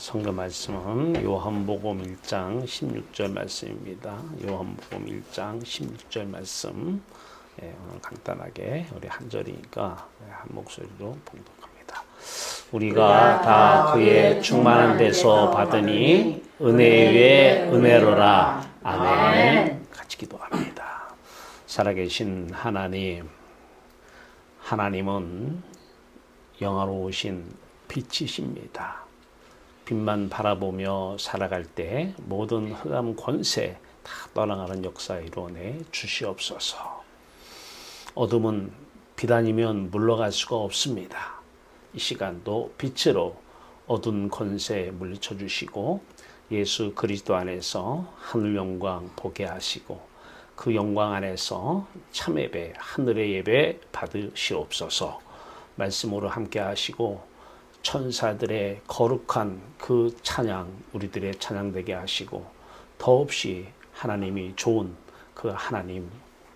성경 말씀은 요한복음 1장 16절 말씀입니다. 요한복음 1장 16절 말씀. 오늘 간단하게 우리 한 절이니까 한 목소리로 봉독합니다. 우리가 다 그의 충만한 데서 받으니 은혜 위에 은혜로라. 아멘. 같이 기도합니다. 살아계신 하나님, 하나님은 영화로우신 빛이십니다. 빛만 바라보며 살아갈 때 모든 흑암 권세 다 떠나가는 역사 이루어내 주시옵소서. 어둠은 빛 아니면 물러갈 수가 없습니다. 이 시간도 빛으로 어두운 권세 물리쳐 주시고 예수 그리스도 안에서 하늘 영광 보게 하시고 그 영광 안에서 참 예배, 하늘의 예배 받으시옵소서. 말씀으로 함께 하시고 천사들의 거룩한 그 찬양 우리들의 찬양되게 하시고 더없이 하나님이 좋은 그 하나님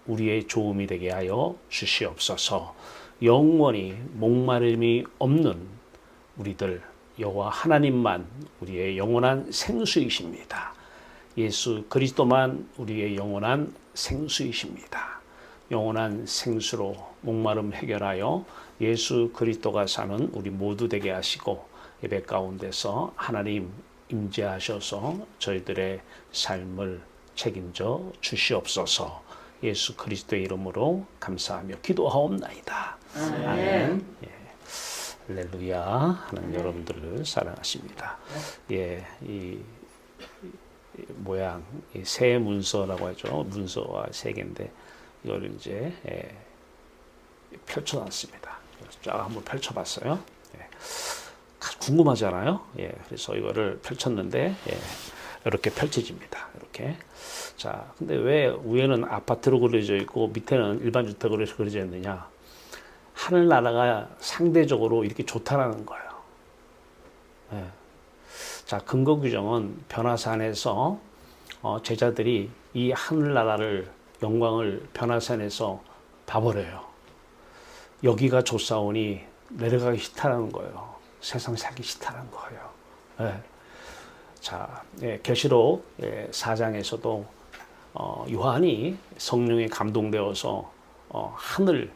우리의 좋음이 되게 하여 주시옵소서. 영원히 목마름이 없는 우리들 여호와 하나님만 우리의 영원한 생수이십니다. 예수 그리스도만 우리의 영원한 생수이십니다. 영원한 생수로 목마름 해결하여 예수 그리스도가 사는 우리 모두 되게 하시고 예배 가운데서 하나님 임재하셔서 저희들의 삶을 책임져 주시옵소서. 예수 그리스도의 이름으로 감사하며 기도하옵나이다. 아멘. 할렐루야. 하나님 여러분들을 사랑하십니다. 이 모양, 이 새 문서라고 하죠. 문서와 세 개인데 이걸 이제 펼쳐놨습니다. 쫙 한번 펼쳐봤어요. 궁금하잖아요. 그래서 이거를 펼쳤는데 이렇게 펼쳐집니다. 이렇게. 자, 근데 왜 위에는 아파트로 그려져 있고 밑에는 일반 주택으로 그려져 있느냐? 하늘나라가 상대적으로 이렇게 좋다라는 거예요. 자, 근거 규정은 변화산에서 제자들이 이 하늘나라를 영광을 변화산에서 봐버려요. 여기가 좋사오니 내려가기 싫다는 거예요. 세상 살기 싫다는 거예요. 자, 계시록 4장에서도 요한이 성령에 감동되어서 하늘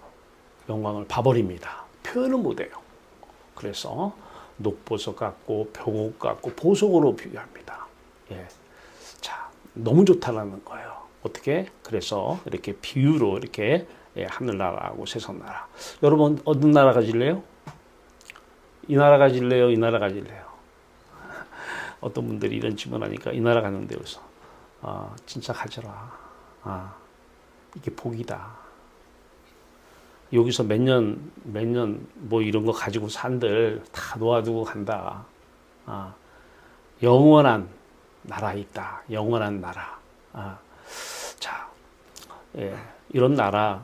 영광을 봐버립니다. 표현은 못해요. 그래서 녹보석 같고 벽옥 같고 보석으로 비교합니다. 자, 너무 좋다라는 거예요. 어떻게? 그래서 이렇게 비유로 이렇게 하늘나라하고 세상나라. 여러분 어느 나라 가질래요? 이 나라 가질래요? 이 나라 가질래요? 어떤 분들이 이런 질문하니까 이 나라 가는데 그래서 진짜 가져라. 이게 복이다. 여기서 몇 년 뭐 이런 거 가지고 산들 다 놓아두고 간다. 영원한 나라에 있다. 영원한 나라. 자, 이런 나라,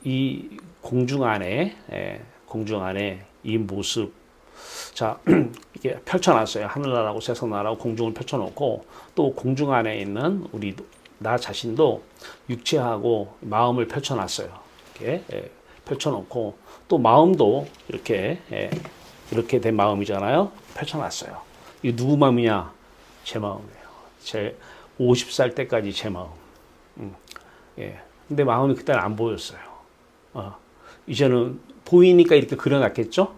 이 공중 안에 이 모습, 자, 이게 펼쳐놨어요. 하늘나라하고 세상나라하고 공중을 펼쳐놓고 또 공중 안에 있는 나 자신도 육체하고 마음을 펼쳐놨어요. 이렇게 펼쳐놓고 또 마음도 이렇게 된 마음이잖아요. 펼쳐놨어요. 이 누구 마음이냐? 제 마음이에요. 제 50살 때까지 제 마음. 근데 마음이 그때는 안 보였어요. 이제는 보이니까 이렇게 그려놨겠죠?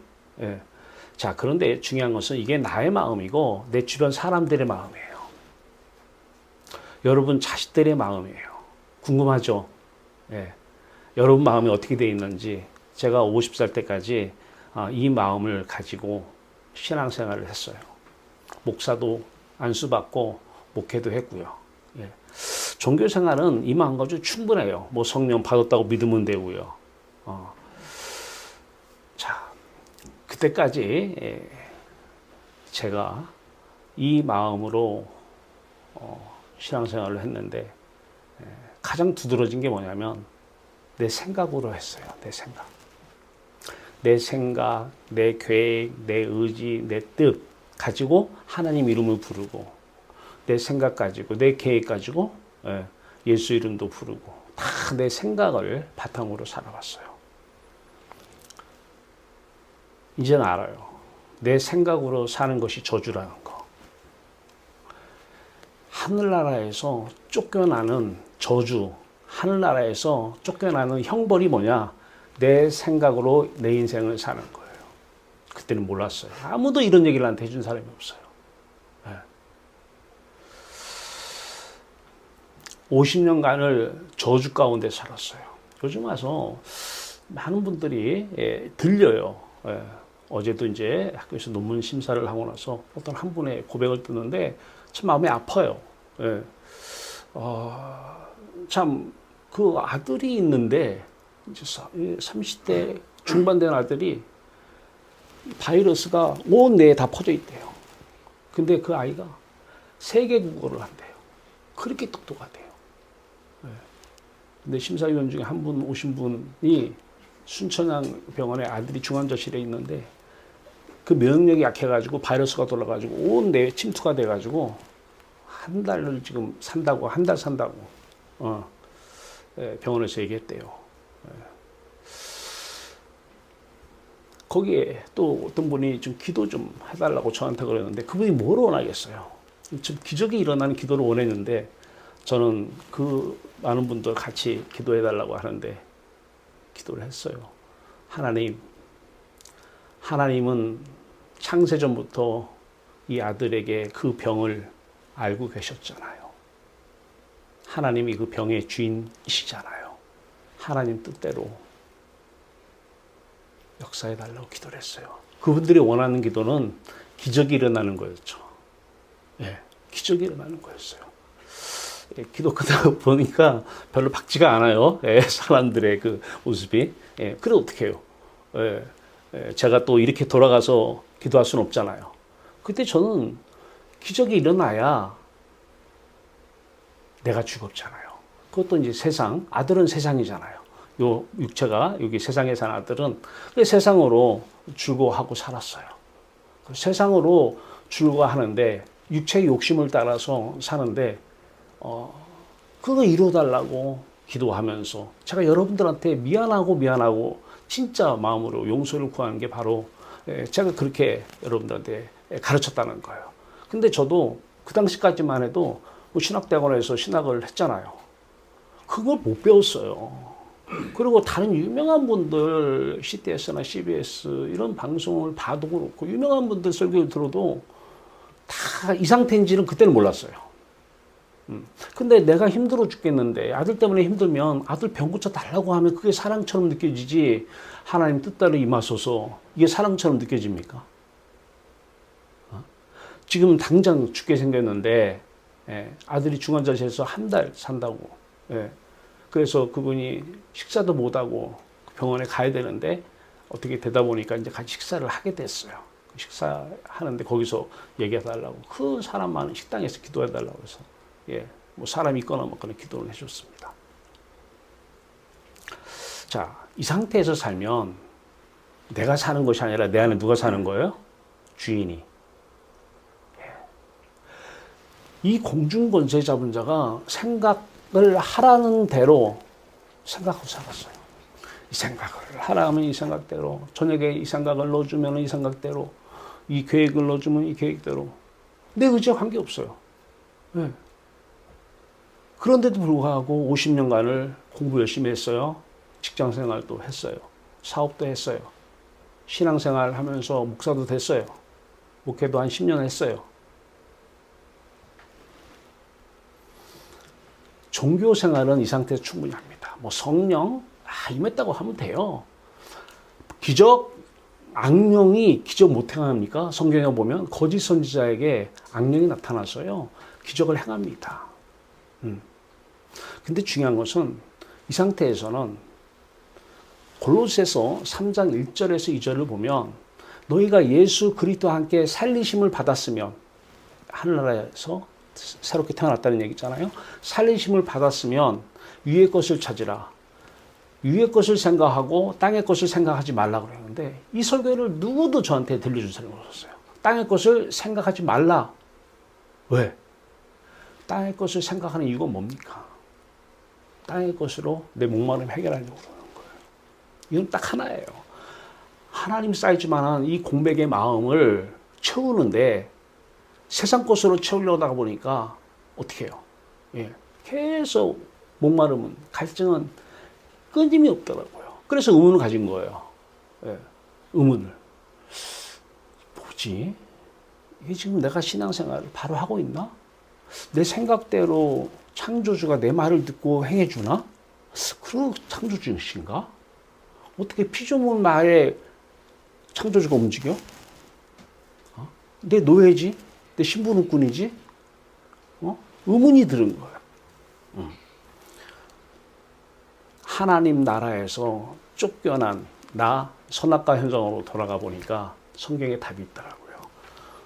자, 그런데 중요한 것은 이게 나의 마음이고 내 주변 사람들의 마음이에요. 여러분 자식들의 마음이에요. 궁금하죠? 여러분 마음이 어떻게 되어 있는지 제가 50살 때까지 이 마음을 가지고 신앙생활을 했어요. 목사도 안수받고 목회도 했고요. 종교생활은 이 마음 가지고 충분해요. 뭐 성령 받았다고 믿으면 되고요. 자, 그때까지 제가 이 마음으로 신앙생활을 했는데 가장 두드러진 게 뭐냐면 내 생각으로 했어요. 내 생각, 내 계획, 내 의지, 내 뜻 가지고 하나님 이름을 부르고 내 생각 가지고 내 계획 가지고 예수 이름도 부르고 다 내 생각을 바탕으로 살아왔어요. 이제는 알아요. 내 생각으로 사는 것이 저주라는 거. 하늘나라에서 쫓겨나는 저주, 하늘나라에서 쫓겨나는 형벌이 뭐냐? 내 생각으로 내 인생을 사는 거예요. 그때는 몰랐어요. 아무도 이런 얘기를 나한테 해준 사람이 없어요. 50년간을 저주 가운데 살았어요. 요즘 와서 많은 분들이 들려요. 어제도 이제 학교에서 논문 심사를 하고 나서 어떤 한 분의 고백을 듣는데 참 마음이 아파요. 참 그 아들이 있는데 이제 30대 중반 된 아들이 바이러스가 온 뇌에 다 퍼져 있대요. 근데 그 아이가 세계 국어를 한대요. 그렇게 똑똑하대요. 근데 심사위원 중에 한 분 오신 분이 순천향 병원에 아들이 중환자실에 있는데 그 면역력이 약해가지고 바이러스가 돌아가지고 온 뇌에 침투가 돼가지고 한 달을 지금 산다고, 한 달 산다고 병원에서 얘기했대요. 거기에 또 어떤 분이 좀 기도 좀 해달라고 저한테 그랬는데 그분이 뭘 원하겠어요. 좀 기적이 일어나는 기도를 원했는데 저는 그 많은 분들 같이 기도해달라고 하는데 기도를 했어요. 하나님은 창세전부터 이 아들에게 그 병을 알고 계셨잖아요. 하나님이 그 병의 주인이시잖아요. 하나님 뜻대로 역사해달라고 기도를 했어요. 그분들이 원하는 기도는 기적이 일어나는 거였죠. 기적이 일어나는 거였어요. 기도 끝나고 보니까 별로 밝지가 않아요. 사람들의 그 모습이. 그래 어떻게 해요? 제가 또 이렇게 돌아가서 기도할 수는 없잖아요. 그때 저는 기적이 일어나야 내가 즐겁잖아요. 그것도 이제 세상, 아들은 세상이잖아요. 요 육체가 여기 세상에 사는 아들은 세상으로 즐거워하고 살았어요. 세상으로 즐거워하는데 육체의 욕심을 따라서 사는데 그거 이루어달라고 기도하면서 제가 여러분들한테 미안하고 진짜 마음으로 용서를 구하는 게 바로 제가 그렇게 여러분들한테 가르쳤다는 거예요. 근데 저도 그 당시까지만 해도 신학대학원에서 신학을 했잖아요. 그걸 못 배웠어요. 그리고 다른 유명한 분들 CTS나 CBS 이런 방송을 봐도 그렇고 유명한 분들 설교를 들어도 다 이 상태인지는 그때는 몰랐어요. 근데 내가 힘들어 죽겠는데 아들 때문에 힘들면 아들 병 고쳐 달라고 하면 그게 사랑처럼 느껴지지 하나님 뜻대로 임하소서 이게 사랑처럼 느껴집니까? 지금 당장 죽게 생겼는데 아들이 중환자실에서 한 달 산다고 그래서 그분이 식사도 못하고 병원에 가야 되는데 어떻게 되다 보니까 이제 같이 식사를 하게 됐어요. 식사하는데 거기서 얘기해달라고 그 사람 많은 식당에서 기도해달라고 해서 뭐 사람이 있거나 없거나 기도를 해줬습니다. 자, 이 상태에서 살면 내가 사는 것이 아니라 내 안에 누가 사는 거예요? 주인이. 이 공중권세 잡은 자가 생각을 하라는 대로 생각하고 살았어요. 이 생각을 하라 하면 이 생각대로, 저녁에 이 생각을 넣어주면 이 생각대로, 이 계획을 넣어주면 이 계획대로. 내 의지와 관계없어요. 그런데도 불구하고 50년간을 공부 열심히 했어요. 직장 생활도 했어요. 사업도 했어요. 신앙생활 하면서 목사도 됐어요. 목회도 한 10년 했어요. 종교 생활은 이 상태에서 충분히 합니다. 뭐 성령, 임했다고 하면 돼요. 기적, 악령이 기적 못 행합니까? 성경에 보면 거짓 선지자에게 악령이 나타나서요. 기적을 행합니다. 근데 중요한 것은 이 상태에서는 골로새서 3장 1절에서 2절을 보면 너희가 예수 그리스도와 함께 살리심을 받았으면 하늘나라에서 새롭게 태어났다는 얘기잖아요. 살리심을 받았으면 위의 것을 찾으라. 위의 것을 생각하고 땅의 것을 생각하지 말라 그러는데 이 설교를 누구도 저한테 들려준 사람이 없었어요. 땅의 것을 생각하지 말라. 왜? 땅의 것을 생각하는 이유가 뭡니까? 땅의 것으로 내 목마름 해결하려고 그러는 거예요. 이건 딱 하나예요. 하나님 사이즈만한 이 공백의 마음을 채우는데 세상 것으로 채우려고 하다 보니까 어떻게 해요? 예, 계속 목마름은, 갈증은 끊임이 없더라고요. 그래서 의문을 가진 거예요. 예, 의문을. 뭐지? 이게 지금 내가 신앙생활을 바로 하고 있나? 내 생각대로 창조주가 내 말을 듣고 행해주나? 그런 창조주신가? 어떻게 피조물 말에 창조주가 움직여? 내 노예지? 내 신부름꾼이지? 의문이 드는 거예요. 하나님 나라에서 쫓겨난 나 선악과 현장으로 돌아가 보니까 성경에 답이 있더라고요.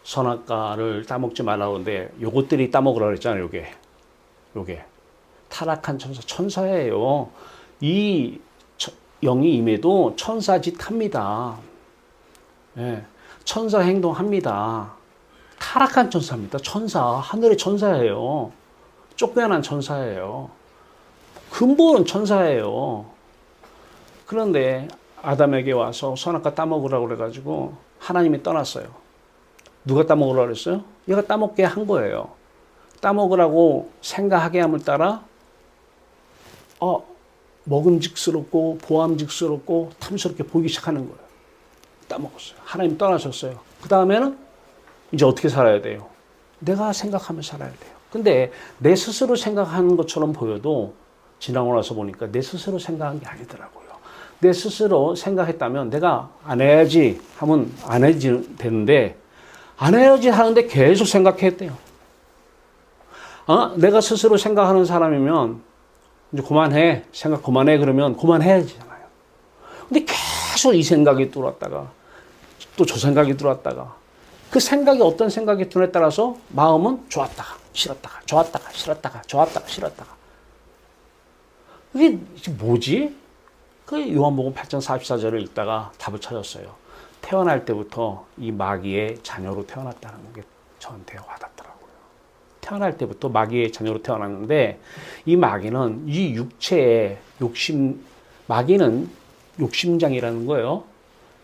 선악과를 따먹지 말라는데 요것들이 따먹으라 그랬잖아요. 요게 타락한 천사예요. 이 영이 임해도 천사 짓 합니다. 예, 천사 행동합니다. 타락한 천사입니다. 천사, 하늘의 천사예요. 쫓겨난 천사예요. 근본은 천사예요. 그런데 아담에게 와서 선악과 따먹으라고 그래가지고 하나님이 떠났어요. 누가 따먹으라고 그랬어요? 얘가 따먹게 한 거예요. 따먹으라고 생각하게 함을 따라 먹음직스럽고 보암직스럽고 탐스럽게 보이기 시작하는 거예요. 따먹었어요. 하나님 떠나셨어요. 그 다음에는 이제 어떻게 살아야 돼요? 내가 생각하며 살아야 돼요. 근데 내 스스로 생각하는 것처럼 보여도 지나고 나서 보니까 내 스스로 생각한 게 아니더라고요. 내 스스로 생각했다면 내가 안 해야지 하면 안 해야지 되는데 안 해야지 하는데 계속 생각했대요. 내가 스스로 생각하는 사람이면 이제 그만해. 생각 그만해. 그러면 그만해야지잖아요. 근데 계속 이 생각이 들어왔다가 또 저 생각이 들어왔다가 그 생각이 어떤 생각이 드느냐에 따라서 마음은 좋았다가 싫었다가 좋았다가 싫었다가 좋았다가 싫었다가 이게 뭐지? 그 요한복음 8장 44절을 읽다가 답을 찾았어요. 태어날 때부터 이 마귀의 자녀로 태어났다는 게 저한테 와닿더라고요. 태어날 때부터 마귀의 자녀로 태어났는데 이 마귀는 이 육체의 마귀는 욕심장이라는 거예요.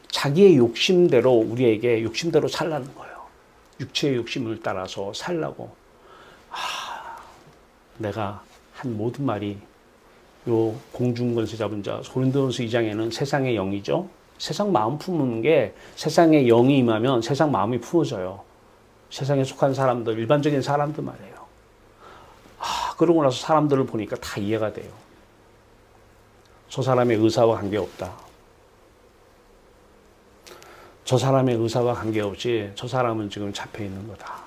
자기의 욕심대로 우리에게 욕심대로 살라는 거예요. 육체의 욕심을 따라서 살라고. 내가 한 모든 말이 요 공중권세 잡은 자 고린도전서 2장에는 세상의 영이죠. 세상 마음 품는 게 세상의 영이 임하면 세상 마음이 품어져요. 세상에 속한 사람들, 일반적인 사람들 말이에요. 그러고 나서 사람들을 보니까 다 이해가 돼요. 저 사람의 의사와 관계없다. 저 사람의 의사와 관계없이 저 사람은 지금 잡혀 있는 거다.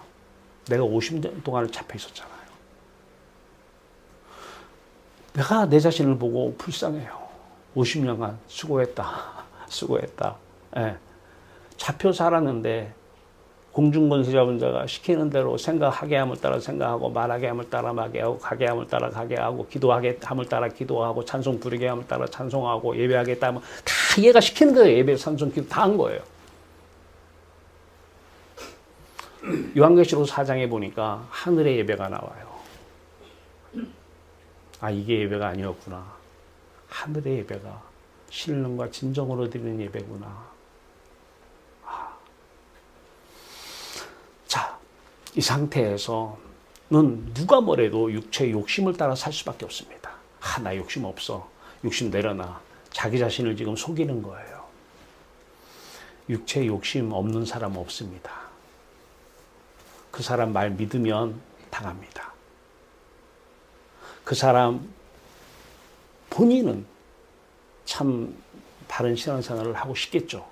내가 50년 동안 잡혀 있었잖아요. 내가 내 자신을 보고 불쌍해요. 50년간 수고했다. 수고했다. 예. 잡혀 살았는데 공중권세 잡은 자가 시키는 대로 생각하게 함을 따라 생각하고 말하게 함을 따라 말하게 하고 가게 함을 따라 가게 하고 기도하게 함을 따라 기도하고 찬송 부르게 함을 따라 찬송하고 예배하게 하면 다 얘가 시키는 거예요. 예배, 찬송, 기도 다 한 거예요. 요한계시록 4장에 보니까 하늘의 예배가 나와요. 이게 예배가 아니었구나. 하늘의 예배가 신령과 진정으로 드리는 예배구나. 자, 이 상태에서는 누가 뭐래도 육체의 욕심을 따라 살 수밖에 없습니다. 나 욕심 없어. 욕심 내려놔. 자기 자신을 지금 속이는 거예요. 육체의 욕심 없는 사람 없습니다. 그 사람 말 믿으면 당합니다. 그 사람 본인은 참 바른 신앙생활을 하고 싶겠죠.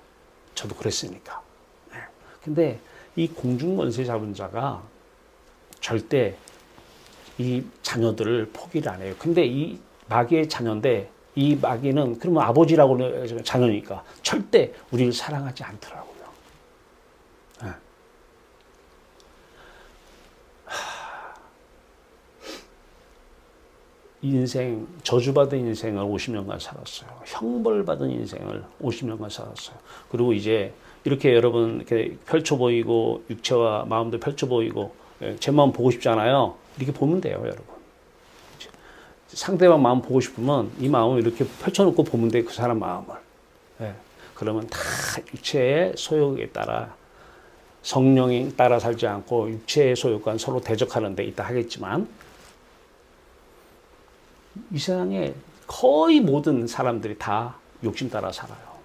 저도 그랬으니까. 근데 이 공중권세 잡은 자가 절대 이 자녀들을 포기를 안 해요. 근데 이 마귀의 자녀인데 이 마귀는 그러면 아버지라고 자녀니까 절대 우리를 사랑하지 않더라고요. 인생, 저주받은 인생을 50년간 살았어요. 형벌받은 인생을 50년간 살았어요. 그리고 이제 이렇게 여러분 이렇게 펼쳐 보이고 육체와 마음도 펼쳐 보이고 제 마음 보고 싶잖아요. 이렇게 보면 돼요, 여러분. 상대방 마음 보고 싶으면 이 마음을 이렇게 펼쳐놓고 보면 돼요, 그 사람 마음을. 그러면 다 육체의 소욕에 따라 성령에 따라 살지 않고 육체의 소욕과 서로 대적하는 데 있다 하겠지만 이 세상에 거의 모든 사람들이 다 욕심 따라 살아요.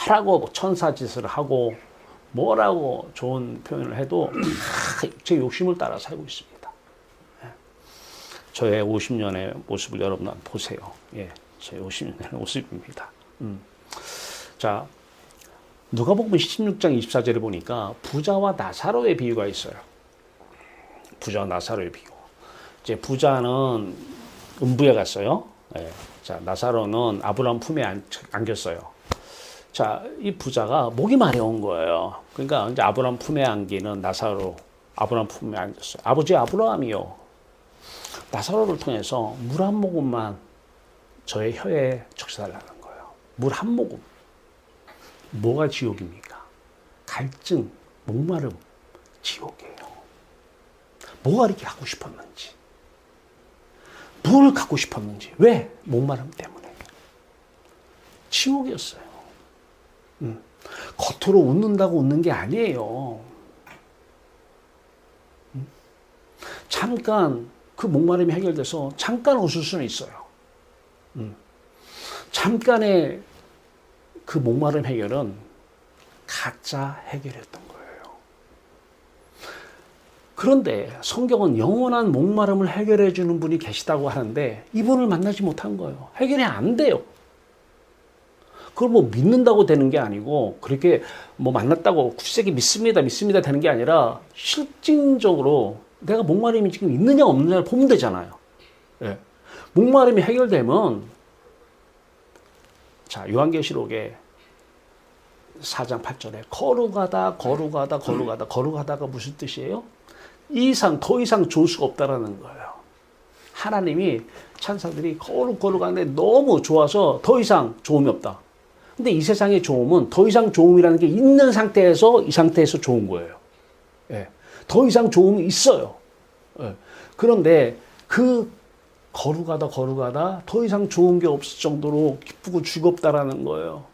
뭐라고 천사 짓을 하고 뭐라고 좋은 표현을 해도 다 육체 욕심을 따라 살고 있습니다. 예. 저의 50년의 모습을 여러분 보세요. 예, 저의 50년의 모습입니다. 자, 누가복음 16장 24절에 보니까 부자와 나사로의 비유가 있어요. 부자와 나사로의 비유. 이제 부자는 음부에 갔어요. 예. 자, 나사로는 아브라함 품에 안겼어요. 자, 이 부자가 목이 마려운 거예요. 그러니까 이제 아브라함 품에 안기는 나사로, 아브라함 품에 안겼어요. 아버지 아브라함이요. 나사로를 통해서 물 한 모금만 저의 혀에 적셔달라는 거예요. 물 한 모금. 뭐가 지옥입니까? 갈증, 목마름, 지옥이에요. 뭐가 이렇게 하고 싶었는지. 뭘 갖고 싶었는지. 왜? 목마름 때문에. 지옥이었어요. 겉으로 웃는다고 웃는 게 아니에요. 잠깐 그 목마름이 해결돼서 잠깐 웃을 수는 있어요. 잠깐의 그 목마름 해결은 가짜 해결이었던 거예요. 그런데 성경은 영원한 목마름을 해결해 주는 분이 계시다고 하는데 이분을 만나지 못한 거예요. 해결이 안 돼요. 그걸 뭐 믿는다고 되는 게 아니고 그렇게 뭐 만났다고 굳세게 믿습니다 되는 게 아니라 실질적으로 내가 목마름이 지금 있느냐 없느냐를 보면 되잖아요. 예. 목마름이 해결되면 자, 요한계시록에 4장 8절에 거룩하다가 무슨 뜻이에요? 더 이상 좋을 수가 없다라는 거예요. 하나님이 찬사들이 거룩한데 너무 좋아서 더 이상 좋음이 없다. 근데 이 세상의 좋음은 더 이상 좋음이라는 게 있는 상태에서 이 상태에서 좋은 거예요. 예. 더 이상 좋음이 있어요. 예. 그런데 그 거룩하다 더 이상 좋은 게 없을 정도로 기쁘고 즐겁다라는 거예요.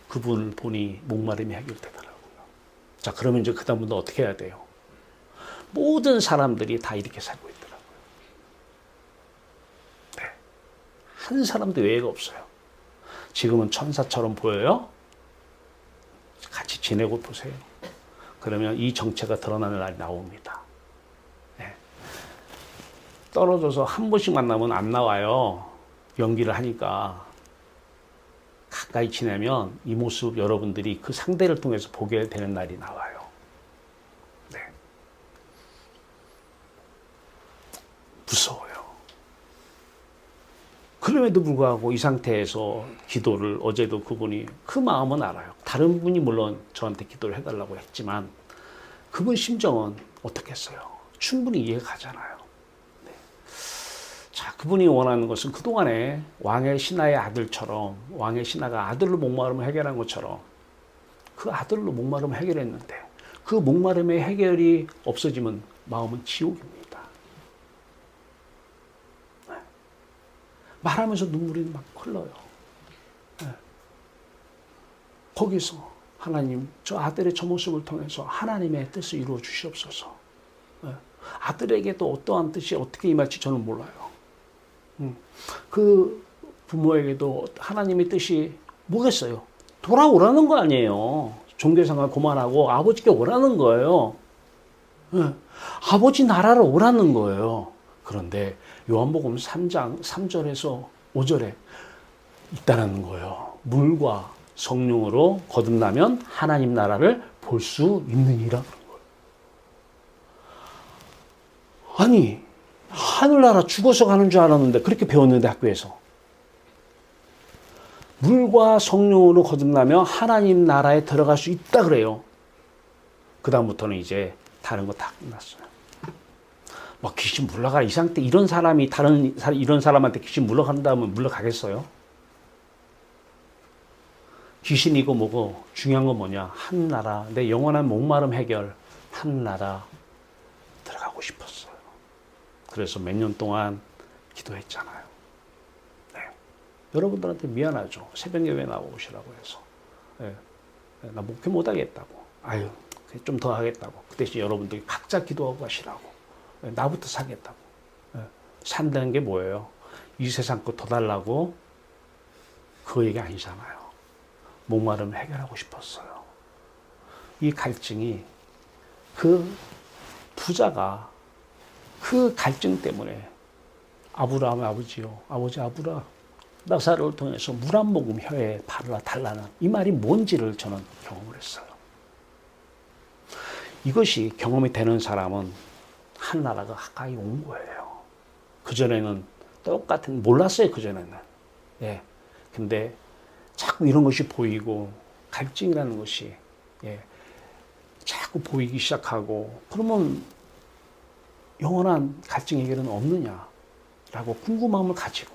그분을 보니 목마름이 해결되더라고요. 자, 그러면 이제 그다음부터 어떻게 해야 돼요? 모든 사람들이 다 이렇게 살고 있더라고요. 네. 한 사람도 예외가 없어요. 지금은 천사처럼 보여요? 같이 지내고 보세요. 그러면 이 정체가 드러나는 날이 나옵니다. 네. 떨어져서 한 번씩 만나면 안 나와요. 연기를 하니까. 가까이 지내면 이 모습 여러분들이 그 상대를 통해서 보게 되는 날이 나와요. 네. 무서워요. 그럼에도 불구하고 이 상태에서 기도를 어제도 그분이 그 마음은 알아요. 다른 분이 물론 저한테 기도를 해달라고 했지만 그분 심정은 어떻겠어요? 충분히 이해가 가잖아요. 네. 자, 그분이 원하는 것은 그동안에 왕의 신하의 아들처럼 왕의 신하가 아들로 목마름을 해결한 것처럼 그 아들로 목마름을 해결했는데 그 목마름의 해결이 없어지면 마음은 지옥입니다. 네. 말하면서 눈물이 막 흘러요. 네. 거기서 하나님, 저 아들의 저 모습을 통해서 하나님의 뜻을 이루어 주시옵소서. 네. 아들에게 또 어떠한 뜻이 어떻게 임할지 저는 몰라요. 그 부모에게도 하나님의 뜻이 뭐겠어요? 돌아오라는 거 아니에요. 종교생활 그만하고 아버지께 오라는 거예요. 네. 아버지 나라로 오라는 거예요. 그런데 요한복음 3장 3절에서 5절에 있다는 거예요. 물과 성령으로 거듭나면 하나님 나라를 볼 수 있느니라. 아니, 하늘나라 죽어서 가는 줄 알았는데 그렇게 배웠는데 학교에서. 물과 성령으로 거듭나면 하나님 나라에 들어갈 수 있다 그래요. 그 다음부터는 이제 다른 거 다 끝났어요. 막 귀신 물러가라 이 상태 이런 사람이 이런 사람한테 귀신 물러간다면 물러가겠어요? 귀신이고 뭐고 중요한 건 뭐냐? 한 나라 내 영원한 목마름 해결 한 나라 들어가고 싶었어요. 그래서 몇 년 동안 기도했잖아요. 네. 여러분들한테 미안하죠. 새벽 예배 나오시라고 해서. 예. 나 목회 못 하겠다고. 아유, 좀 더 하겠다고. 그 대신 여러분들이 각자 기도하고 가시라고. 예. 나부터 사겠다고. 예. 산다는 게 뭐예요? 이 세상 거 더 달라고? 그 얘기 아니잖아요. 목마름을 해결하고 싶었어요. 이 갈증이 그 부자가 그 갈증 때문에 아브라함의 아버지요. 아버지 아브라 나사로를 통해서 물 한 모금 혀에 바르라 달라는 이 말이 뭔지를 저는 경험을 했어요. 이것이 경험이 되는 사람은 하늘나라가 가까이 온 거예요. 그전에는 똑같은, 몰랐어요, 그전에는. 예. 근데 자꾸 이런 것이 보이고, 갈증이라는 것이, 예. 자꾸 보이기 시작하고, 그러면 영원한 갈증 해결은 없느냐라고 궁금함을 가지고,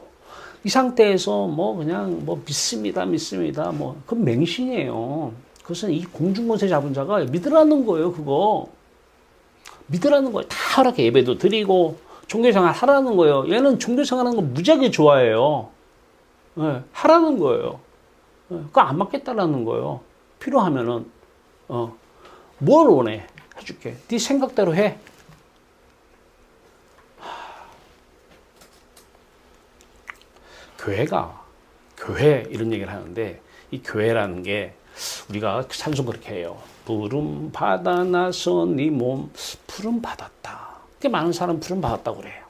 이 상태에서 그냥 믿습니다. 그건 맹신이에요. 그것은 이 공중권세 잡은 자가 믿으라는 거예요, 그거. 믿으라는 거예요. 다 하락해 예배도 드리고, 종교생활 하라는 거예요. 얘는 종교생활 하는 거 무지하게 좋아해요. 네, 하라는 거예요. 네, 그거 안 맞겠다라는 거예요. 필요하면은, 뭘 원해? 해줄게. 네 생각대로 해. 교회 이런 얘기를 하는데, 이 교회라는 게 우리가 찬송 그렇게 해요. 부름 받아 나서 네 몸 부름 받았다. 이렇게 많은 사람 부름 받았다고 그래요.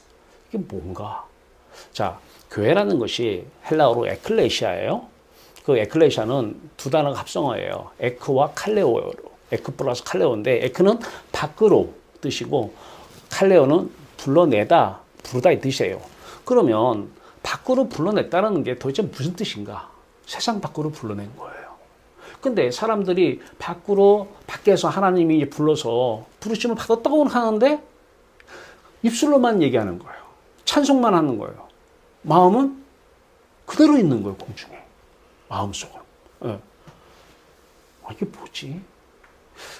이게 뭔가? 자, 교회라는 것이 헬라어로 에클레시아예요. 그 에클레시아는 두 단어가 합성어예요. 에크와 칼레오로. 에크 플러스 칼레오인데, 에크는 밖으로 뜻이고 칼레오는 불러내다, 부르다 이 뜻이에요. 그러면 밖으로 불러냈다는 게 도대체 무슨 뜻인가? 세상 밖으로 불러낸 거예요. 근데 사람들이 밖에서 하나님이 불러서 부르심을 받았다고 하는데 입술로만 얘기하는 거예요. 찬송만 하는 거예요. 마음은 그대로 있는 거예요, 공중에. 마음속은. 네. 이게 뭐지?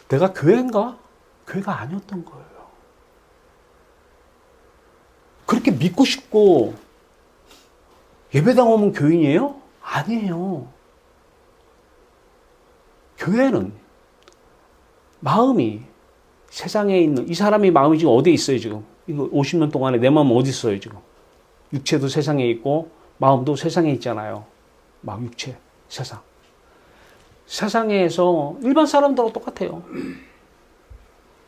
내가 교회인가? 교회가 아니었던 거예요. 그렇게 믿고 싶고 예배당 오면 교인이에요? 아니에요. 교회는 마음이 세상에 있는, 이 사람의 마음이 지금 어디에 있어요, 지금? 이거 50년 동안에 내 마음 어디 있어요, 지금? 육체도 세상에 있고, 마음도 세상에 있잖아요. 마음, 육체, 세상. 세상에서 일반 사람들하고 똑같아요.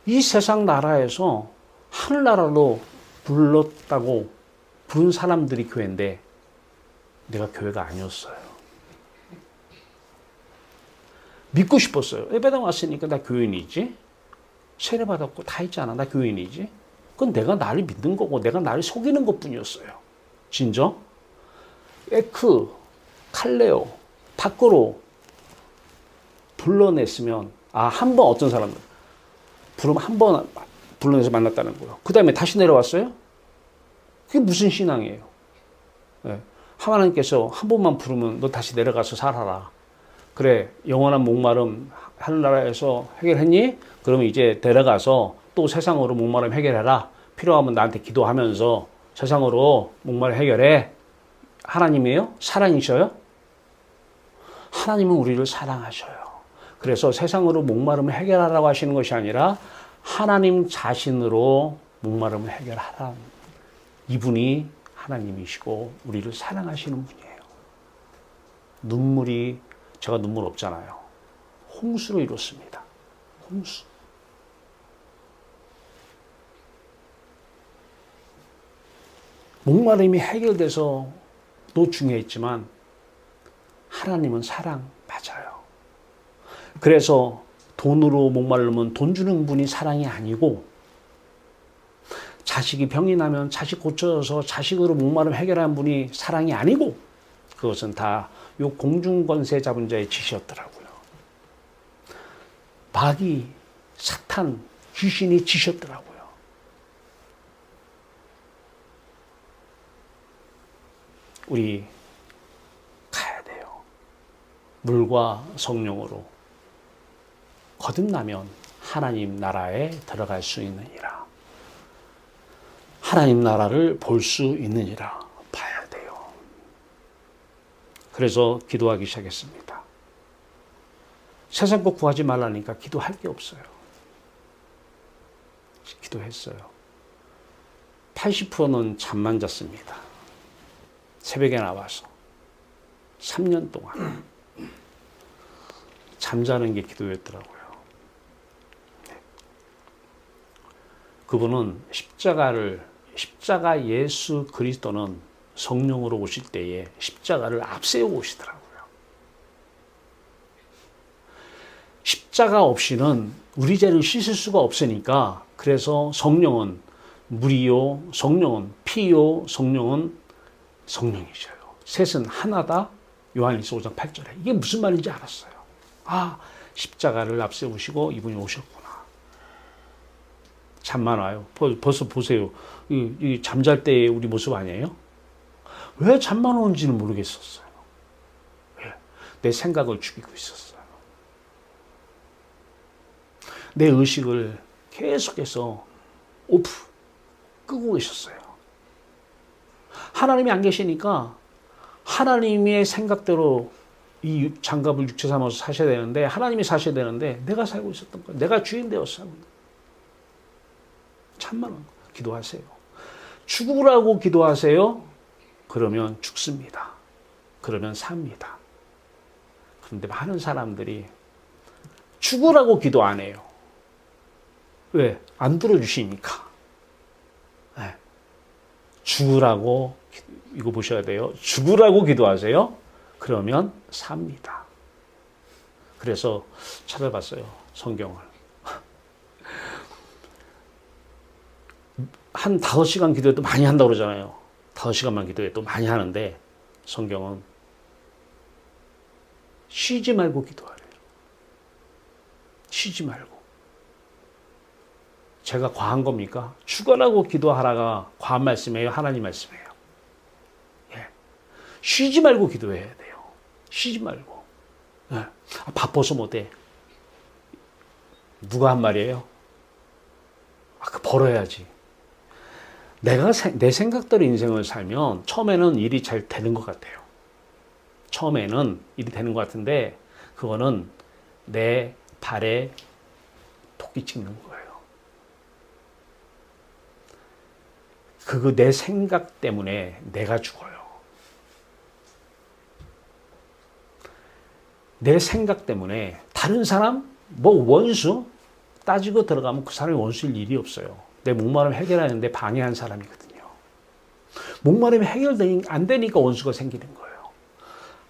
이 세상 나라에서 하늘나라로 불렀다고 부른 사람들이 교회인데, 내가 교회가 아니었어요. 믿고 싶었어요. 예배당 왔으니까 나 교인이지. 세례받았고 다 있잖아. 나 교인이지. 그건 내가 나를 믿는 거고 내가 나를 속이는 것뿐이었어요. 진정. 에크, 칼레오, 밖으로 불러냈으면, 한 번 어떤 사람들 부르면 한 번 불러내서 만났다는 거예요. 그 다음에 다시 내려왔어요? 그게 무슨 신앙이에요? 네. 하나님께서 한 번만 부르면 너 다시 내려가서 살아라. 그래, 영원한 목마름 하늘나라에서 해결했니? 그러면 이제 데려가서 또 세상으로 목마름 해결해라. 필요하면 나한테 기도하면서 세상으로 목마름 해결해. 하나님이에요? 사랑이셔요? 하나님은 우리를 사랑하셔요. 그래서 세상으로 목마름을 해결하라고 하시는 것이 아니라 하나님 자신으로 목마름을 해결하라. 이분이 하나님이시고 우리를 사랑하시는 분이에요. 제가 눈물 없잖아요. 홍수로 이뤘습니다. 홍수. 목마름이 해결돼서 도 중요했지만 하나님은 사랑 맞아요. 그래서 돈으로 목마르면 돈 주는 분이 사랑이 아니고, 자식이 병이 나면 자식 고쳐서 자식으로 목마름 해결하는 분이 사랑이 아니고, 그것은 다 요 공중권세 잡은 자의 짓이었더라고요. 마귀, 사탄, 귀신이 짓이었더라고요. 우리 가야 돼요. 물과 성령으로 거듭나면 하나님 나라에 들어갈 수 있느니라. 하나님 나라를 볼 수 있느니라. 봐야 돼요. 그래서 기도하기 시작했습니다. 세상 것 구하지 말라니까 기도할 게 없어요. 기도했어요. 80%는 잠만 잤습니다. 새벽에 나와서 3년 동안 잠자는 게 기도였더라고요. 그분은 십자가 예수 그리스도는 성령으로 오실 때에 십자가를 앞세우고 오시더라고요. 십자가 없이는 우리 죄를 씻을 수가 없으니까 그래서 성령은 물이요, 성령은 피요, 성령은 성령이셔요. 셋은 하나다. 요한일서 5장 8절에. 이게 무슨 말인지 알았어요. 아, 십자가를 앞세우시고 이분이 오셨구나. 잠만 와요. 벌써 보세요. 이 잠잘 때의 우리 모습 아니에요? 왜 잠만 오는지는 모르겠었어요. 왜? 내 생각을 죽이고 있었어요. 내 의식을 계속해서 끄고 계셨어요. 하나님이 안 계시니까 하나님의 생각대로 이 장갑을 육체 삼아서 사셔야 되는데, 하나님이 사셔야 되는데 내가 살고 있었던 거예요. 내가 주인 되어서 살고 있는 거예요. 참만 기도하세요. 죽으라고 기도하세요. 그러면 죽습니다. 그러면 삽니다. 그런데 많은 사람들이 죽으라고 기도 안 해요. 왜? 안 들어주시니까. 네. 죽으라고, 이거 보셔야 돼요. 죽으라고 기도하세요. 그러면 삽니다. 그래서 찾아봤어요. 성경을. 한 5시간 기도해도 많이 한다고 그러잖아요. 5시간만 기도해도 많이 하는데 성경은 쉬지 말고 기도하래요. 쉬지 말고. 제가 과한 겁니까? 죽어라고 기도하라가 과한 말씀이에요? 하나님 말씀이에요? 예. 쉬지 말고 기도해야 돼요. 쉬지 말고. 예. 바빠서 못해. 누가 한 말이에요? 그 벌어야지. 내 생각대로 인생을 살면 처음에는 일이 잘 되는 것 같아요. 처음에는 일이 되는 것 같은데 그거는 내 발에 토끼 찍는 거예요. 그거 내 생각 때문에 내가 죽어요. 내 생각 때문에 다른 사람, 원수 따지고 들어가면 그 사람이 원수일 일이 없어요. 내 목마름 해결하는데 방해한 사람이거든요. 목마름이 안 되니까 원수가 생기는 거예요.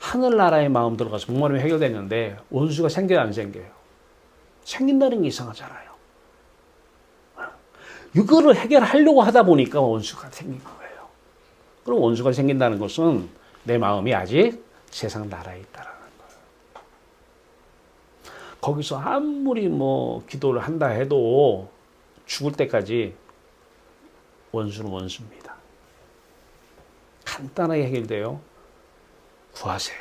하늘나라의 마음 들어가서 목마름이 해결됐는데 원수가 생겨요, 안 생겨요? 생긴다는 게 이상하잖아요. 이거를 해결하려고 하다 보니까 원수가 생긴 거예요. 그럼 원수가 생긴다는 것은 내 마음이 아직 세상 나라에 있다라는 거예요. 거기서 아무리 기도를 한다 해도 죽을 때까지 원수는 원수입니다. 간단하게 해결돼요. 구하세요.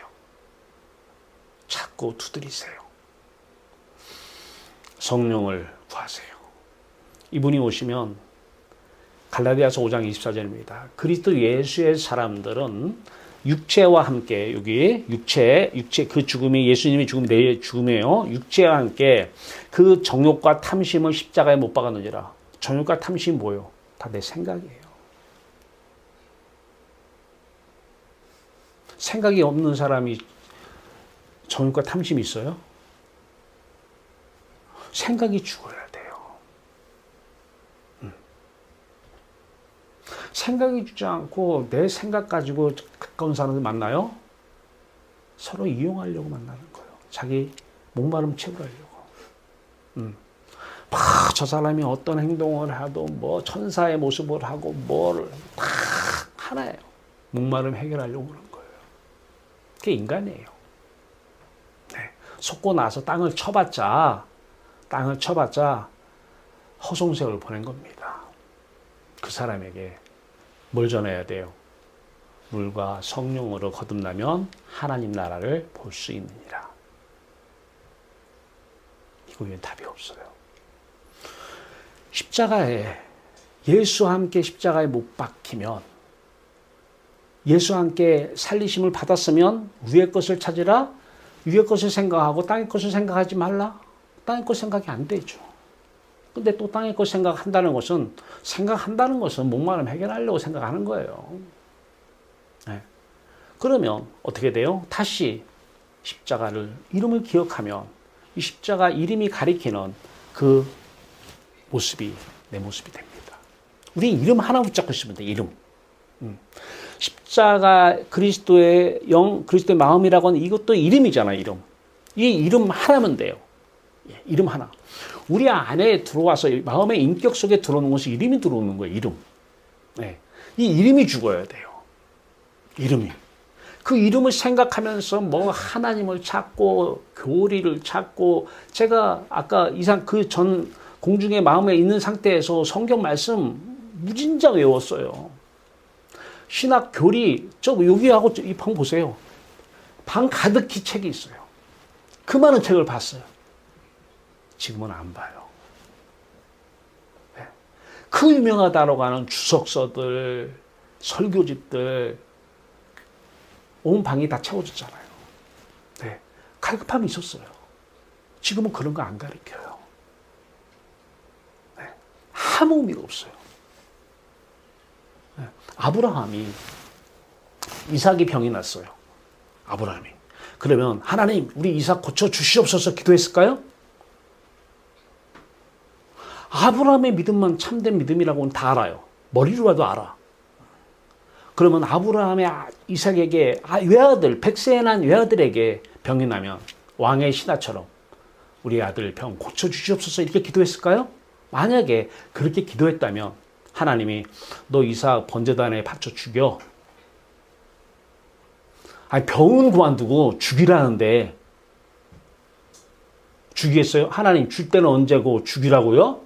찾고 두드리세요. 성령을 구하세요. 이분이 오시면 갈라디아서 5장 24절입니다. 그리스도 예수의 사람들은 육체와 함께, 여기 육체 그 죽음이 예수님의 죽음이 내 죽음이에요. 육체와 함께 그 정욕과 탐심을 십자가에 못 박았느니라. 정욕과 탐심이 뭐예요? 다 내 생각이에요. 생각이 없는 사람이 정욕과 탐심이 있어요? 생각이 죽어야 돼요. 생각이 죽지 않고 내 생각 가지고 가까운 사람들 만나요? 서로 이용하려고 만나는 거예요. 자기 목마름 채우려고. 저 사람이 어떤 행동을 하도 천사의 모습을 하고 다 하나예요. 목마름 해결하려고 그런 거예요. 그게 인간이에요. 네. 속고 나서 땅을 쳐봤자 허송세월 보낸 겁니다. 그 사람에게 뭘 전해야 돼요? 물과 성령으로 거듭나면 하나님 나라를 볼 수 있느니라. 이거 외엔 답이 없어요. 십자가에 예수와 함께 십자가에 못 박히면 예수와 함께 살리심을 받았으면 위의 것을 찾으라. 위의 것을 생각하고 땅의 것을 생각하지 말라. 땅의 것 생각이 안 되죠. 근데 또 땅의 것 생각한다는 것은 목마름 해결하려고 생각하는 거예요. 네. 그러면 어떻게 돼요? 다시 십자가를 이름을 기억하면 이 십자가 이름이 가리키는 그 모습이 내 모습이 됩니다. 우리 이름 하나 붙잡고 있으면 돼. 이름. 십자가 그리스도의 그리스도의 마음이라고 하는 이것도 이름이잖아요. 이름. 이 이름 하나면 돼요. 이름 하나. 우리 안에 들어와서 마음의 인격 속에 들어오는 것이 이름이 들어오는 거예요. 이름. 네. 이 이름이 죽어야 돼요. 이름이. 그 이름을 생각하면서 뭐 하나님을 찾고 교리를 찾고 제가 아까 이상 그 전 공중의 마음에 있는 상태에서 성경 말씀 무진자 외웠어요. 신학 교리 여기하고 이 방 보세요. 방 가득히 책이 있어요. 그 많은 책을 봤어요. 지금은 안 봐요. 네. 그 유명하다라고 하는 주석서들, 설교집들 온 방이 다 채워졌잖아요. 네. 갈급함이 있었어요. 지금은 그런 거 안 가르쳐요. 네. 아무 의미가 없어요. 네. 아브라함이 이삭이 병이 났어요. 아브라함이. 그러면 하나님 우리 이삭 고쳐 주시옵소서 기도했을까요? 아브라함의 믿음만 참된 믿음이라고는 다 알아요. 머리로라도 알아. 그러면 아브라함의 이삭에게 외아들, 100세에 난 외아들에게 병이 나면 왕의 신하처럼 우리 아들 병 고쳐주시옵소서 이렇게 기도했을까요? 만약에 그렇게 기도했다면 하나님이 너 이삭 번제단에 바쳐 죽여. 병은 그만두고 죽이라는데 죽이겠어요? 하나님 줄 때는 언제고 죽이라고요?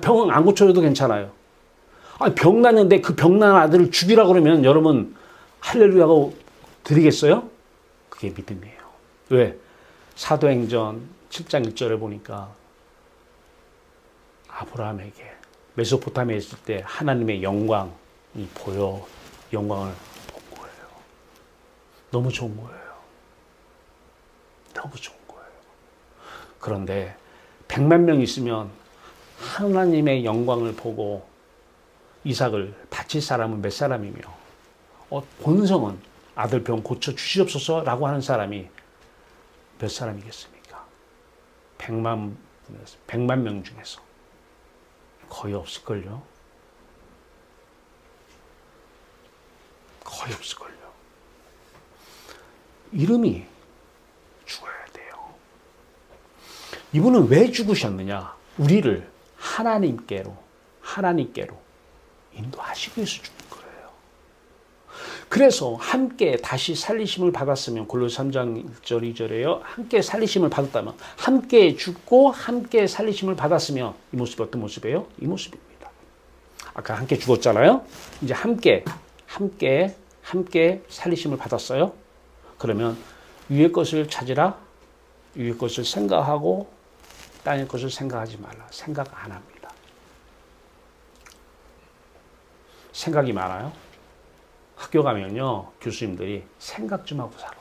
병은 안 고쳐줘도 괜찮아요. 병 났는데 그 병난 아들을 죽이라고 그러면 여러분 할렐루야고 드리겠어요? 그게 믿음이에요. 왜? 사도행전 7장 1절을 보니까 아브라함에게 메소포타미아에 있을 때 하나님의 영광이 보여 영광을 본 거예요. 너무 좋은 거예요. 너무 좋은 거예요. 그런데 100만 명 있으면 하나님의 영광을 보고 이삭을 바칠 사람은 몇 사람이며 본성은 아들 병 고쳐 주시옵소서라고 하는 사람이 몇 사람이겠습니까? 100만 명 중에서 거의 없을걸요. 거의 없을걸요. 이름이 죽어야 돼요. 이분은 왜 죽으셨느냐? 우리를 하나님께로 인도하시기 위해서 죽은 거예요. 그래서 함께 다시 살리심을 받았으면 골로새 3장 1절 2절에요. 함께 살리심을 받았다면 함께 죽고 함께 살리심을 받았으면 이 모습이 어떤 모습이에요? 이 모습입니다. 아까 함께 죽었잖아요. 이제 함께 살리심을 받았어요. 그러면 위의 것을 찾으라. 위의 것을 생각하고 땅의 것을 생각하지 말라. 생각 안 합니다. 생각이 많아요. 학교 가면요, 교수님들이 생각 좀 하고 살아.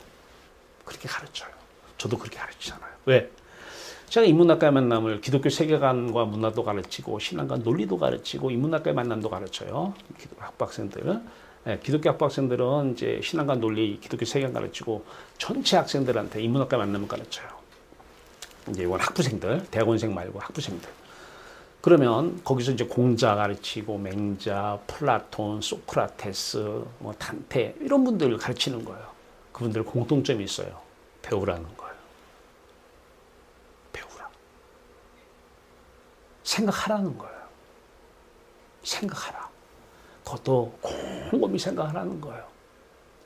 그렇게 가르쳐요. 저도 그렇게 가르치잖아요. 왜? 제가 인문학과의 만남을 기독교 세계관과 문화도 가르치고 신앙과 논리도 가르치고 인문학과의 만남도 가르쳐요. 학부학생들. 네, 기독교 학부학생들은 이제 신앙과 논리, 기독교 세계관 가르치고 전체 학생들한테 인문학과 만남을 가르쳐요. 이제 이건 학부생들, 대학원생 말고 학부생들. 그러면 거기서 이제 공자 가르치고 맹자, 플라톤, 소크라테스, 단테 이런 분들을 가르치는 거예요. 그분들 공통점이 있어요. 배우라는 거예요. 배우라. 생각하라는 거예요. 생각하라. 그것도 곰곰이 생각하라는 거예요.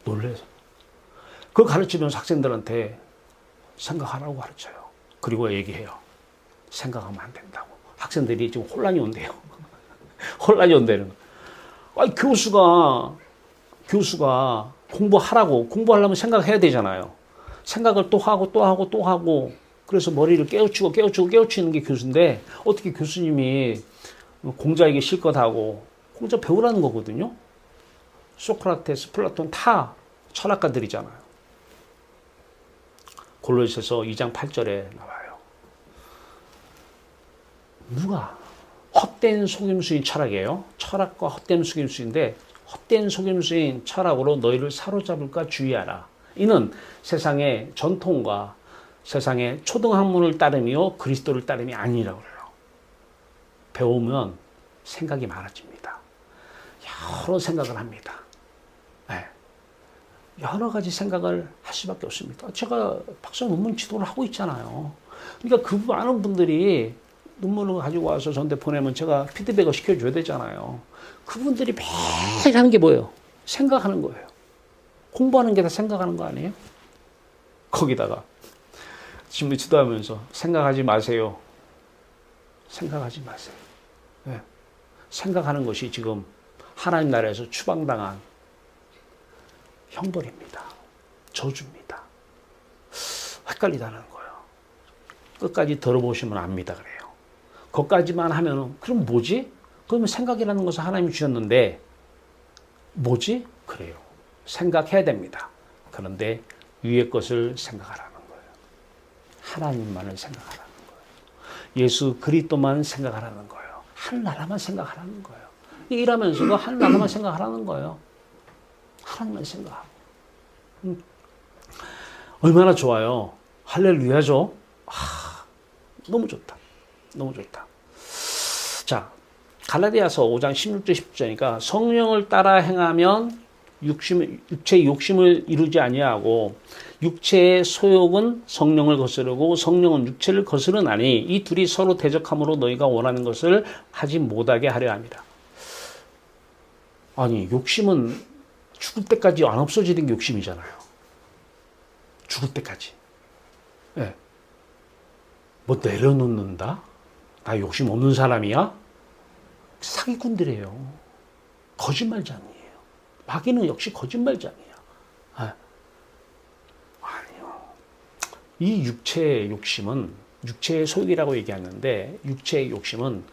놀래서. 그걸 가르치면서 학생들한테 생각하라고 가르쳐요. 그리고 얘기해요. 생각하면 안 된다고. 학생들이 지금 혼란이 온대요. 혼란이 온대는. 아니, 교수가 공부하려면 생각해야 되잖아요. 생각을 또 하고. 그래서 머리를 깨우치는 게 교수인데, 어떻게 교수님이 공자에게 실컷 하고, 공자 배우라는 거거든요. 소크라테스, 플라톤 다 철학가들이잖아요. 골로새서 2장 8절에 나와요. 누가 헛된 속임수인 철학이에요. 철학과 헛된 속임수인데 헛된 속임수인 철학으로 너희를 사로잡을까 주의하라. 이는 세상의 전통과 세상의 초등학문을 따름이요 그리스도를 따름이 아니라고 그래요. 배우면 생각이 많아집니다. 여러 생각을 합니다. 네. 여러 가지 생각을 할 수밖에 없습니다. 제가 박사 논문 지도를 하고 있잖아요. 그러니까 그 많은 분들이 논문을 가지고 와서 저한테 보내면 제가 피드백을 시켜줘야 되잖아요. 그분들이 매일 하는 게 뭐예요? 생각하는 거예요. 공부하는 게 다 생각하는 거 아니에요? 거기다가 지금 지도하면서 생각하지 마세요. 생각하지 마세요. 네. 생각하는 것이 지금 하나님 나라에서 추방당한 형벌입니다. 저주입니다. 헷갈리다는 거예요. 끝까지 들어보시면 압니다. 그래요. 그것까지만 하면 그럼 뭐지? 그러면 생각이라는 것을 하나님이 주셨는데 뭐지? 그래요. 생각해야 됩니다. 그런데 위의 것을 생각하라는 거예요. 하나님만을 생각하라는 거예요. 예수 그리스도만 생각하라는 거예요. 하나님만 생각하라는 거예요. 일하면서도 하나님만 생각하라는 거예요. 하나님만 생각하고. 얼마나 좋아요. 할렐루야죠. 너무 좋다. 너무 좋다. 자, 갈라디아서 5장 16절 17절이니까 성령을 따라 행하면 육체의 욕심을 이루지 아니하고 육체의 소욕은 성령을 거스르고 성령은 육체를 거스르나니 이 둘이 서로 대적함으로 너희가 원하는 것을 하지 못하게 하려 합니다. 아니, 욕심은 죽을 때까지 안 없어지는 게 욕심이잖아요. 죽을 때까지. 네. 뭐 내려놓는다? 나 욕심 없는 사람이야? 사기꾼들이에요. 거짓말장이에요. 마귀는 역시 거짓말장이에요. 아니요. 이 육체의 욕심은 육체의 소욕이라고 얘기하는데 육체의 욕심은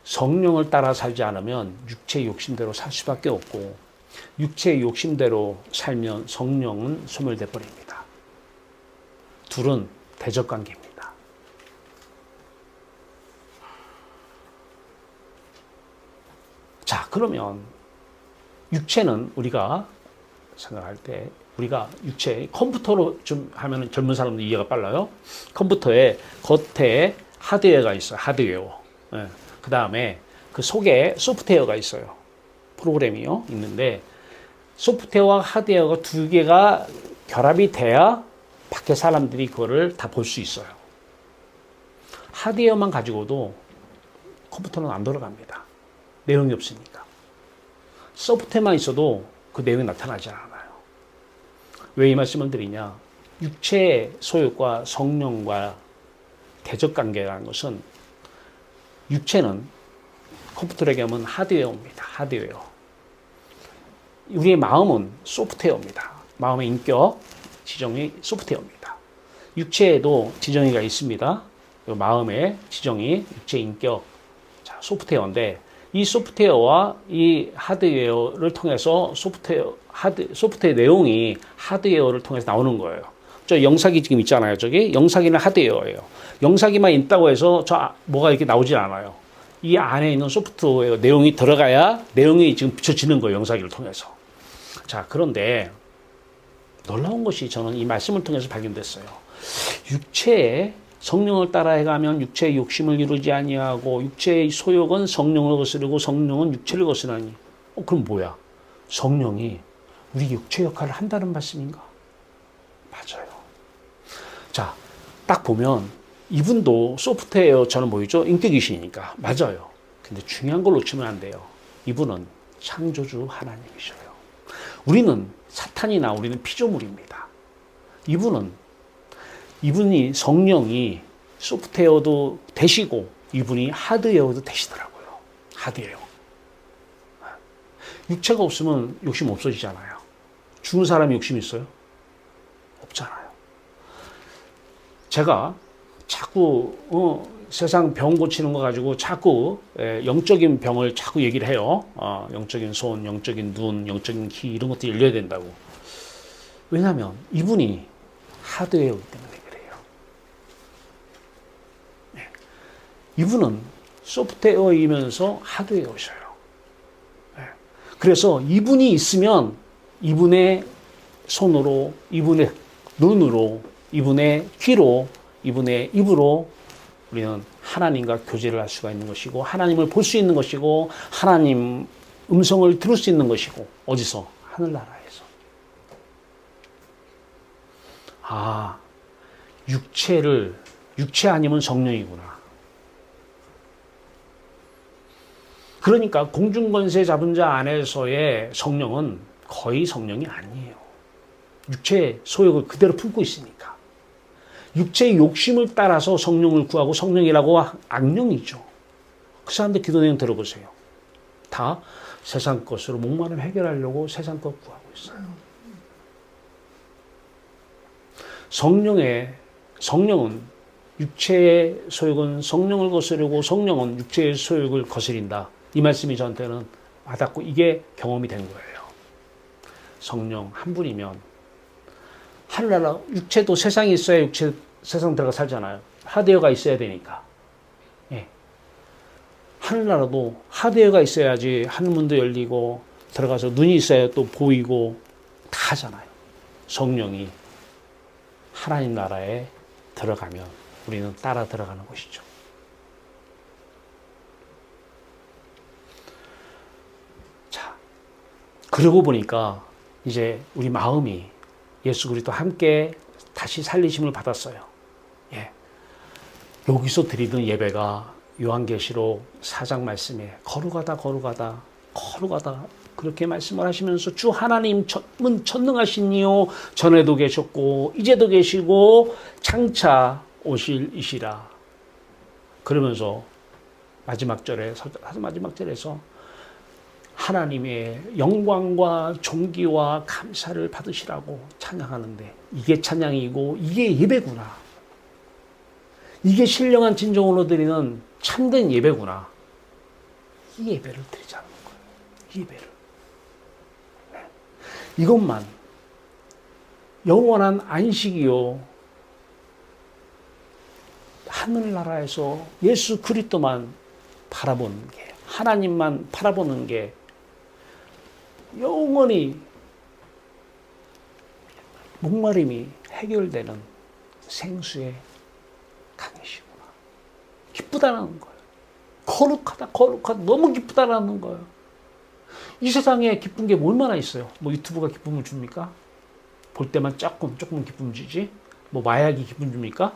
성령을 따라 살지 않으면 육체의 욕심대로 살 수밖에 없고 육체의 욕심대로 살면 성령은 소멸돼 버립니다. 둘은 대적 관계입니다. 자, 그러면 육체는 우리가 생각할 때 우리가 육체 컴퓨터로 좀 하면 젊은 사람들 이해가 빨라요. 컴퓨터에 겉에 하드웨어가 있어요. 하드웨어. 네. 그 다음에 그 속에 소프트웨어가 있어요. 프로그램이요. 있는데 소프트웨어와 하드웨어가 두 개가 결합이 돼야 밖에 사람들이 그거를 다 볼 수 있어요. 하드웨어만 가지고도 컴퓨터는 안 돌아갑니다. 내용이 없으니까. 소프트웨어만 있어도 그 내용이 나타나지 않아요. 왜 이 말씀을 드리냐? 육체의 소욕과 성령과 대적관계라는 것은 육체는 컴퓨터에게 하면 하드웨어입니다. 하드웨어. 우리의 마음은 소프트웨어입니다. 마음의 인격 지정이 소프트웨어입니다. 육체에도 지정이가 있습니다. 마음의 지정이 육체 인격 소프트웨어인데 이 소프트웨어와 이 하드웨어를 통해서 소프트웨어 내용이 하드웨어를 통해서 나오는 거예요. 저 영상이 지금 있잖아요. 저기 영상이는 하드웨어예요. 영상이만 있다고 해서 뭐가 이렇게 나오질 않아요. 이 안에 있는 소프트웨어 내용이 들어가야 내용이 지금 비춰지는 거예요. 영상기를 통해서. 자, 그런데 놀라운 것이 저는 이 말씀을 통해서 발견됐어요. 육체에 성령을 따라해가면 육체의 욕심을 이루지 아니하고 육체의 소욕은 성령을 거스르고 성령은 육체를 거스르니. 그럼 뭐야? 성령이 우리 육체 역할을 한다는 말씀인가? 맞아요. 자, 딱 보면 이분도 소프트웨어처럼 보이죠? 인격이시니까. 맞아요. 근데 중요한 걸 놓치면 안 돼요. 이분은 창조주 하나님이셔요. 우리는 사탄이나 우리는 피조물입니다. 이분이 성령이 소프트웨어도 되시고 이분이 하드웨어도 되시더라고요. 하드웨어. 육체가 없으면 욕심 없어지잖아요. 죽은 사람이 욕심 있어요? 없잖아요. 제가 자꾸 세상 병 고치는 거 가지고 자꾸 영적인 병을 자꾸 얘기를 해요. 영적인 손, 영적인 눈, 영적인 귀 이런 것들이 열려야 된다고. 왜냐하면 이분이 하드웨어이기 때문에 그래요. 네. 이분은 소프트웨어이면서 하드웨어셔요. 네. 그래서 이분이 있으면 이분의 손으로, 이분의 눈으로, 이분의 귀로, 이분의 입으로 우리는 하나님과 교제를 할 수가 있는 것이고 하나님을 볼 수 있는 것이고 하나님 음성을 들을 수 있는 것이고 어디서? 하늘나라에서. 육체 아니면 성령이구나. 그러니까 공중권세 잡은 자 안에서의 성령은 거의 성령이 아니에요. 육체의 소욕을 그대로 품고 있으니까. 육체의 욕심을 따라서 성령을 구하고 성령이라고 악령이죠. 그 사람들 기도 내용 들어보세요. 다 세상 것으로 목마름 해결하려고 세상 것 구하고 있어요. 성령은 육체의 소욕은 성령을 거스르고 성령은 육체의 소욕을 거스린다. 이 말씀이 저한테는 와닿고 이게 경험이 된 거예요. 성령 한 분이면 하늘나라 육체도 세상에 있어야 세상 들어가 살잖아요. 하드웨어가 있어야 되니까. 예. 하늘나라도 하드웨어가 있어야지 하늘문도 열리고 들어가서 눈이 있어야 또 보이고 다 하잖아요. 성령이 하나님 나라에 들어가면 우리는 따라 들어가는 것이죠. 자, 그러고 보니까 이제 우리 마음이 예수 그리스도와 함께 다시 살리심을 받았어요. 예. 여기서 드리던 예배가 요한계시록 4장 말씀에 거룩하다 그렇게 말씀을 하시면서 주 하나님은 전능하시니요 전에도 계셨고 이제도 계시고 장차 오실 이시라. 그러면서 마지막 절에서 하나님의 영광과 존귀와 감사를 받으시라고 찬양하는데 이게 찬양이고 이게 예배구나. 이게 신령한 진정으로 드리는 참된 예배구나. 이 예배를 드리자는 거예요. 이 예배를. 네. 이것만 영원한 안식이요. 하늘나라에서 예수 그리스도만 바라보는 게, 하나님만 바라보는 게 영원히 목마름이 해결되는 생수의 강이시구나. 기쁘다는 거예요. 거룩하다. 너무 기쁘다라는 거예요. 이 세상에 기쁜 게 얼마나 있어요? 뭐 유튜브가 기쁨을 줍니까? 볼 때만 조금 기쁨 주지? 뭐 마약이 기쁨 줍니까?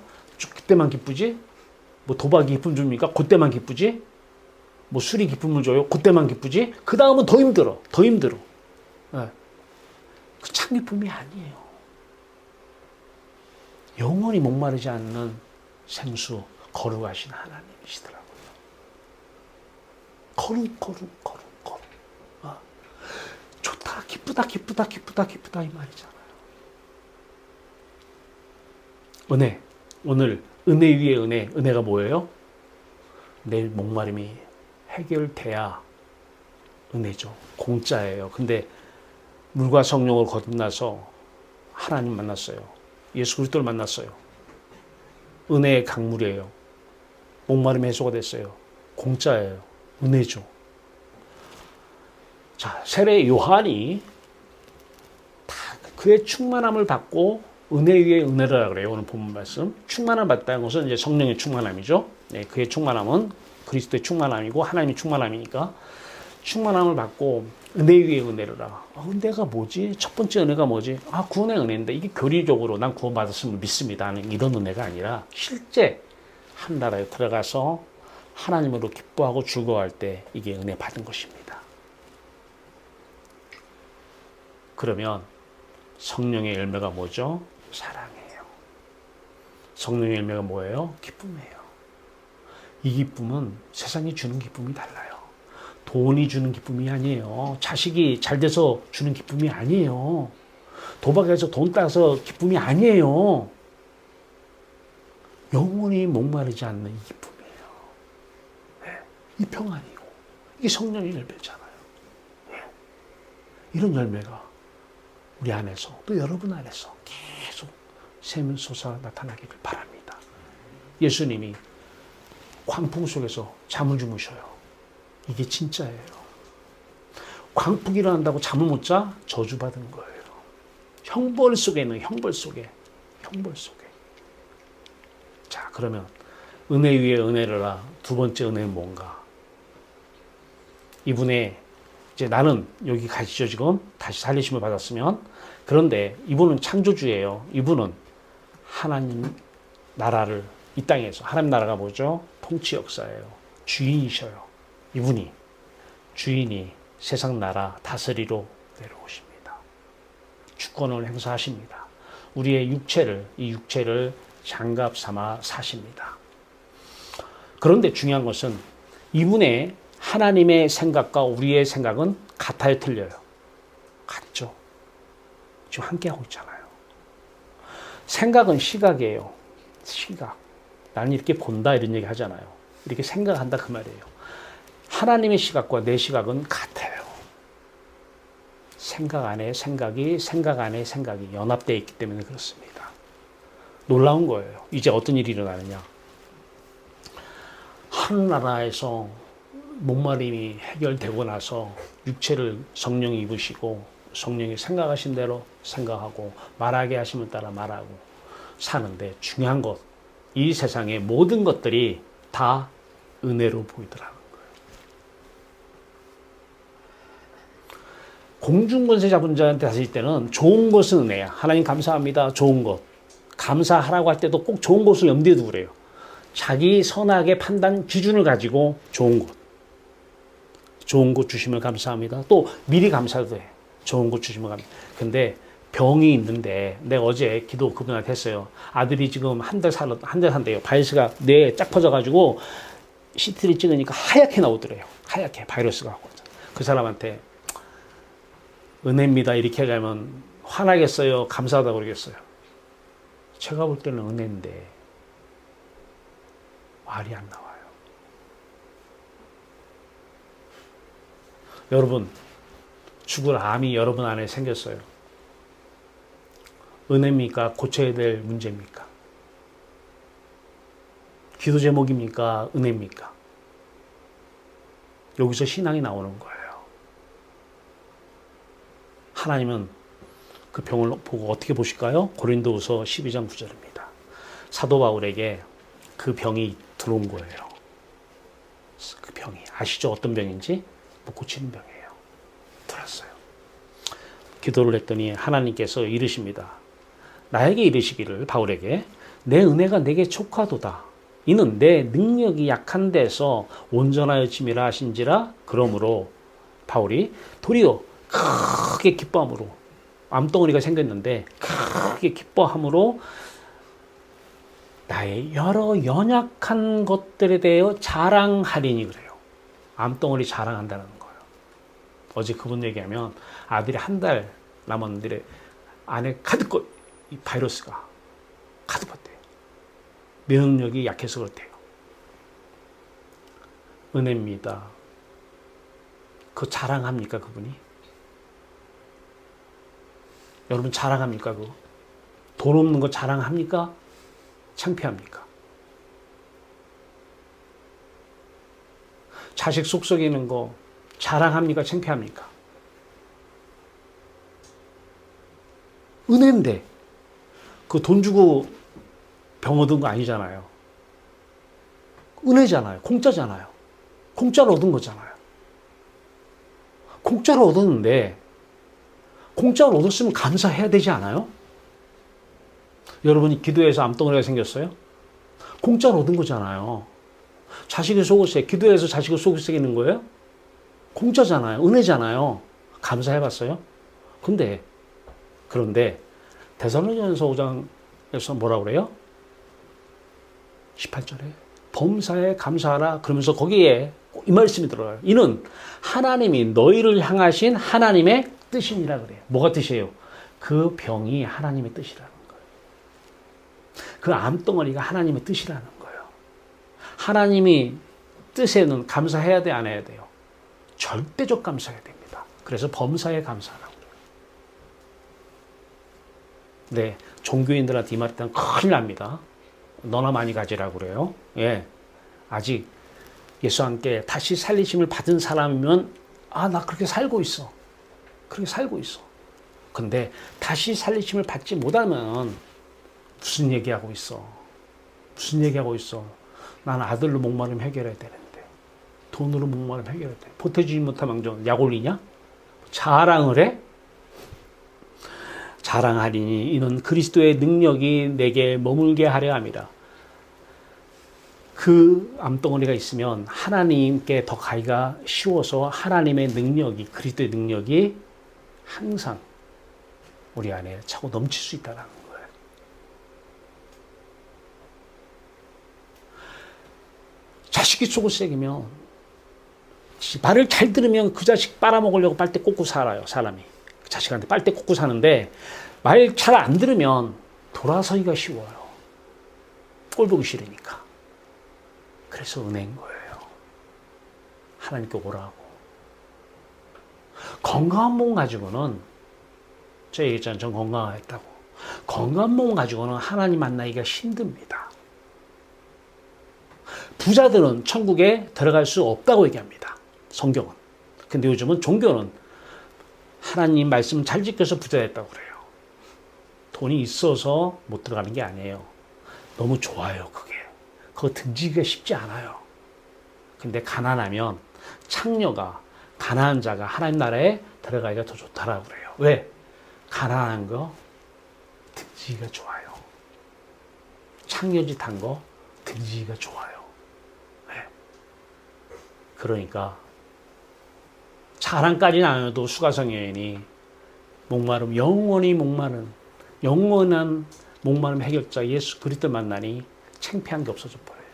그때만 기쁘지? 뭐 도박이 기쁨 줍니까? 그때만 기쁘지? 뭐 술이 기쁨을 줘요? 그때만 기쁘지? 그 다음은 더 힘들어. 네. 그 참 기쁨이 아니에요. 영원히 목마르지 않는 생수, 거룩하신 하나님이시더라고요. 거룩. 좋다, 기쁘다 이 말이잖아요. 은혜. 오늘 은혜 위에 은혜. 은혜가 뭐예요? 내 목마름이 해결돼야 은혜죠. 공짜예요. 근데 물과 성령을 거듭나서 하나님 만났어요. 예수 그리스도를 만났어요. 은혜의 강물이에요. 목마름 해소가 됐어요. 공짜예요. 은혜죠. 자, 세례 요한이 다 그의 충만함을 받고 은혜 위에 은혜라 그래요. 오늘 본문 말씀. 충만함을 받다는 것은 이제 성령의 충만함이죠. 네, 그의 충만함은 그리스도의 충만함이고 하나님의 충만함이니까 충만함을 받고 은혜 위에 은혜라. 은혜가 뭐지? 첫 번째 은혜가 뭐지? 구원의 은혜인데 이게 교리적으로 난 구원받았음을 믿습니다 하는 이런 은혜가 아니라 실제 한 나라에 들어가서 하나님으로 기뻐하고 즐거워할 때 이게 은혜 받은 것입니다. 그러면 성령의 열매가 뭐죠? 사랑이에요. 성령의 열매가 뭐예요? 기쁨이에요. 이 기쁨은 세상이 주는 기쁨이 달라요. 돈이 주는 기쁨이 아니에요. 자식이 잘 돼서 주는 기쁨이 아니에요. 도박해서 돈 따서 기쁨이 아니에요. 영원히 목마르지 않는 이 기쁨이에요. 네. 이 평안이고 이게 성령의 열매잖아요. 네. 이런 열매가 우리 안에서 또 여러분 안에서 계속 샘솟아 나타나기를 바랍니다. 예수님이 광풍 속에서 잠을 주무셔요. 이게 진짜예요. 광풍이 일어난다고 잠을 못 자? 저주받은 거예요. 형벌 속에는 형벌 속에. 자, 그러면 은혜 위에 은혜를 하. 두 번째 은혜는 뭔가? 이분의 이제 나는 여기 가시죠 지금 다시 살리심을 받았으면 그런데 이분은 창조주예요. 이분은 하나님 나라를 이 땅에서 하나님 나라가 뭐죠? 통치 역사예요. 주인이셔요. 이분이 주인이 세상 나라 다스리러 내려오십니다. 주권을 행사하십니다. 우리의 이 육체를 장갑 삼아 사십니다. 그런데 중요한 것은 이분의 하나님의 생각과 우리의 생각은 같아요, 틀려요? 같죠. 지금 함께하고 있잖아요. 생각은 시각이에요. 시각. 나는 이렇게 본다 이런 얘기 하잖아요. 이렇게 생각한다 그 말이에요. 하나님의 시각과 내 시각은 같아요. 생각 안에 생각이 연합되어 있기 때문에 그렇습니다. 놀라운 거예요. 이제 어떤 일이 일어나느냐. 하늘나라에서 목마름이 해결되고 나서 육체를 성령이 입으시고 성령이 생각하신 대로 생각하고 말하게 하시면 따라 말하고 사는데 중요한 것, 이 세상의 모든 것들이 다 은혜로 보이더라고요. 공중권세 잡은 자한테 하실 때는 좋은 것은 은혜야. 하나님 감사합니다. 좋은 것. 감사하라고 할 때도 꼭 좋은 것을 염두에 두고 그래요. 자기 선악의 판단 기준을 가지고 좋은 것. 좋은 것 주시면 감사합니다. 또 미리 감사도 해. 좋은 것 주시면 감사합니다. 근데 병이 있는데 내가 어제 기도 그분한테 했어요. 아들이 지금 한 달 산대요. 바이러스가 뇌에 쫙 퍼져가지고 CT를 찍으니까 하얗게 나오더래요. 하얗게 바이러스가. 그 사람한테 은혜입니다. 이렇게 가면 화나겠어요? 감사하다고 그러겠어요? 제가 볼 때는 은혜인데 말이 안 나와요. 여러분, 죽을 암이 여러분 안에 생겼어요. 은혜입니까? 고쳐야 될 문제입니까? 기도 제목입니까? 은혜입니까? 여기서 신앙이 나오는 거예요. 하나님은 그 병을 보고 어떻게 보실까요? 고린도후서 12장 9절입니다. 사도 바울에게 그 병이 들어온 거예요. 그 병이. 아시죠? 어떤 병인지? 못 고치는 병이에요. 들었어요. 기도를 했더니 하나님께서 이르십니다. 나에게 이르시기를 바울에게 내 은혜가 내게 족하도다. 이는 내 능력이 약한 데서 온전하여 짐이라 하신지라. 그러므로 바울이 도리어 크게 기뻐함으로 암덩어리가 생겼는데 크게 기뻐함으로 나의 여러 연약한 것들에 대하여 자랑하리니 그래요. 암덩어리 자랑한다는 거예요. 어제 그분 얘기하면 아들이 한 달 남았는데 안에 가득 이 바이러스가 가득했대요. 면역력이 약해서 그렇대요. 은혜입니다. 그거 자랑합니까 그분이? 여러분 자랑합니까 그거? 돈 없는 거 자랑합니까? 창피합니까? 자식 속썩이는 거 자랑합니까? 창피합니까? 은혜인데 그 돈 주고 병 얻은 거 아니잖아요. 은혜잖아요. 공짜잖아요. 공짜로 얻은 거잖아요. 공짜로 얻었는데 공짜로 얻었으면 감사해야 되지 않아요? 여러분이 기도해서 암덩어리가 생겼어요? 공짜로 얻은 거잖아요. 자식을 속을 기도해서 자식을 속을 새기는 거예요? 공짜잖아요. 은혜잖아요. 감사해봤어요? 그런데 데살로니가서 5장에서 뭐라고 그래요? 18절에 범사에 감사하라 그러면서 거기에 이 말씀이 들어가요. 이는 하나님이 너희를 향하신 하나님의 뜻이니라 그래요. 뭐가 뜻이에요? 그 병이 하나님의 뜻이라는 거예요. 그 암덩어리가 하나님의 뜻이라는 거예요. 하나님이 뜻에는 감사해야 돼, 안 해야 돼요? 절대적 감사해야 됩니다. 그래서 범사에 감사하라고. 네, 종교인들한테 이 말 했다면 큰일 납니다. 너나 많이 가지라고 그래요. 예, 아직 예수와 함께 다시 살리심을 받은 사람이면 나 그렇게 살고 있어. 그렇게 살고 있어. 근데 다시 살리심을 받지 못하면 무슨 얘기하고 있어? 무슨 얘기하고 있어? 난 아들로 목마름 해결해야 되는데 돈으로 목마름 해결해야 돼. 보태주지 못한 왕정 약 올리냐? 자랑을 해? 자랑하리니 이는 그리스도의 능력이 내게 머물게 하려 함이라. 그 암덩어리가 있으면 하나님께 더 가기가 쉬워서 하나님의 능력이, 그리스도의 능력이 항상 우리 안에 차고 넘칠 수 있다는 거예요. 자식이 속을 새기면, 말을 잘 들으면 그 자식 빨아먹으려고 빨대 꽂고 살아요, 사람이. 그 자식한테 빨대 꽂고 사는데, 말 잘 안 들으면 돌아서기가 쉬워요. 꼴 보기 싫으니까. 그래서 은혜인 거예요. 하나님께 오라고. 건강한 몸 가지고는, 제가 얘기했잖아요. 전 건강했다고. 건강한 몸 가지고는 하나님 만나기가 힘듭니다. 부자들은 천국에 들어갈 수 없다고 얘기합니다. 성경은. 근데 요즘은 종교는 하나님 말씀 잘 지켜서 부자 됐다고 그래요. 돈이 있어서 못 들어가는 게 아니에요. 너무 좋아요, 그게. 그거 등지기가 쉽지 않아요. 근데 가난하면 창녀가, 가난한 자가 하나님 나라에 들어가기가 더 좋다라고 그래요. 왜? 가난한 거 등지기가 좋아요. 창녀짓 한 거 등지기가 좋아요. 네. 그러니까 자랑까지는 안 해도 수가성 여인이 목마름, 영원히 목마른, 영원한 목마름 해결자 예수 그리스도 만나니 창피한 게 없어져 버려요.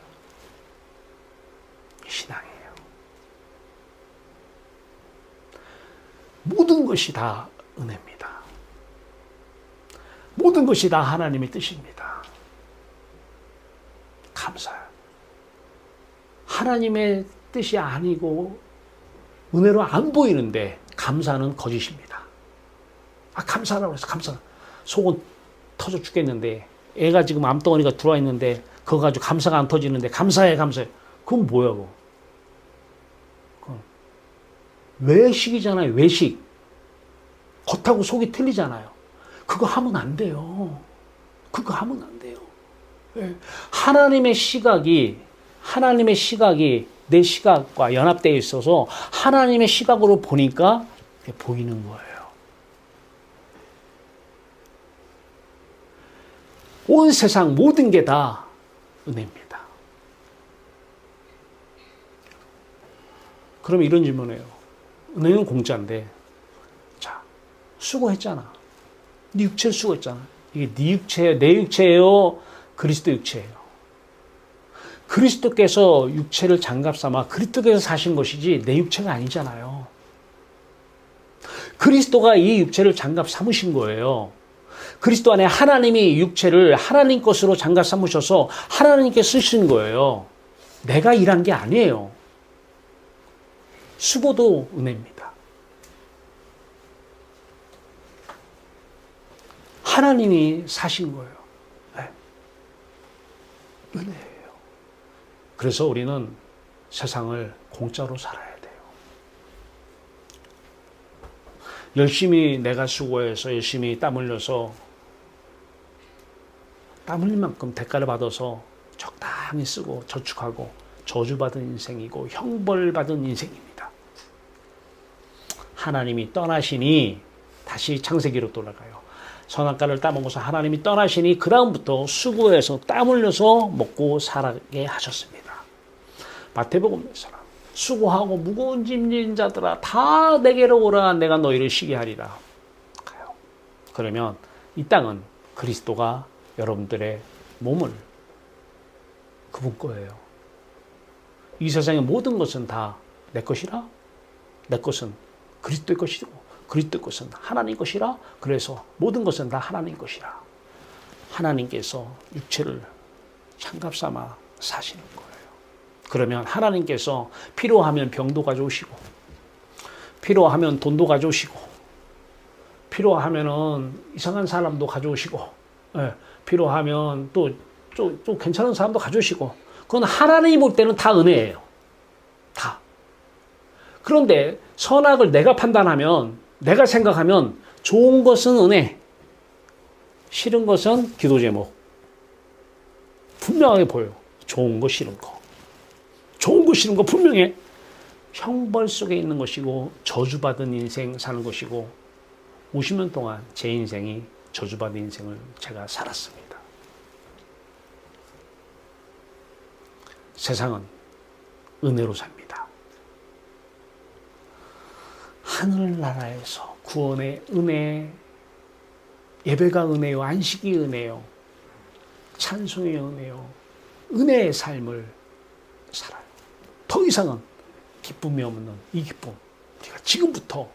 신앙이에요. 모든 것이 다 은혜입니다. 모든 것이 다 하나님의 뜻입니다. 감사해요. 하나님의 뜻이 아니고 은혜로 안 보이는데 감사는 거짓입니다. 감사하라고 해서 감사. 속은 터져 죽겠는데 애가 지금 암덩어리가 들어와 있는데 그거 가지고 감사가 안 터지는데 감사해. 그건 뭐야 그거. 외식이잖아요. 외식. 겉하고 속이 틀리잖아요. 그거 하면 안 돼요. 그거 하면 안 돼요. 하나님의 시각이 내 시각과 연합되어 있어서 하나님의 시각으로 보니까 보이는 거예요. 온 세상 모든 게 다 은혜입니다. 그럼 이런 질문이에요. 은혜는 공짜인데, 자, 수고했잖아. 네 육체를 수고했잖아. 이게 네 육체예요, 내 육체예요, 그리스도 육체예요. 그리스도께서 육체를 장갑 삼아 그리스도께서 사신 것이지 내 육체가 아니잖아요. 그리스도가 이 육체를 장갑 삼으신 거예요. 그리스도 안에 하나님이 육체를 하나님 것으로 장갑 삼으셔서 하나님께 쓰신 거예요. 내가 일한 게 아니에요. 수고도 은혜입니다. 하나님이 사신 거예요. 네. 은혜예요. 그래서 우리는 세상을 공짜로 살아야 돼요. 열심히 내가 수고해서 열심히 땀 흘려서 땀 흘린 만큼 대가를 받아서 적당히 쓰고 저축하고 저주받은 인생이고 형벌받은 인생입니다. 하나님이 떠나시니 다시 창세기로 돌아가요. 선악과를 따먹어서 하나님이 떠나시니 그 다음부터 수고해서 땀 흘려서 먹고 살게 하셨습니다. 마태복음에서는 수고하고 무거운 짐진 자들아 다 내게로 오라 내가 너희를 쉬게 하리라. 가요. 그러면 이 땅은 그리스도가 여러분들의 몸을 그분 거예요. 이 세상의 모든 것은 다 내 것이라. 내 것은 그리스도의 것이고 그리스도의 것은 하나님 것이라. 그래서 모든 것은 다 하나님 것이라. 하나님께서 육체를 장갑 삼아 사시는 거예요. 그러면 하나님께서 필요하면 병도 가져오시고, 필요하면 돈도 가져오시고, 필요하면은 이상한 사람도 가져오시고, 예, 필요하면 또 괜찮은 사람도 가져오시고, 그건 하나님이 볼 때는 다 은혜예요. 다. 그런데 선악을 내가 판단하면, 내가 생각하면 좋은 것은 은혜, 싫은 것은 기도 제목. 분명하게 보여요. 좋은 거 싫은 거. 좋은 거 싫은 거 분명해. 형벌 속에 있는 것이고 저주받은 인생 사는 것이고 50년 동안 제 인생이 저주받은 인생을 제가 살았습니다. 세상은 은혜로 삽니다. 하늘나라에서 구원의 은혜, 예배가 은혜요, 안식이 은혜요, 찬송의 은혜요, 은혜의 삶을 살아요. 더 이상은 기쁨이 없는 이 기쁨, 우리가 지금부터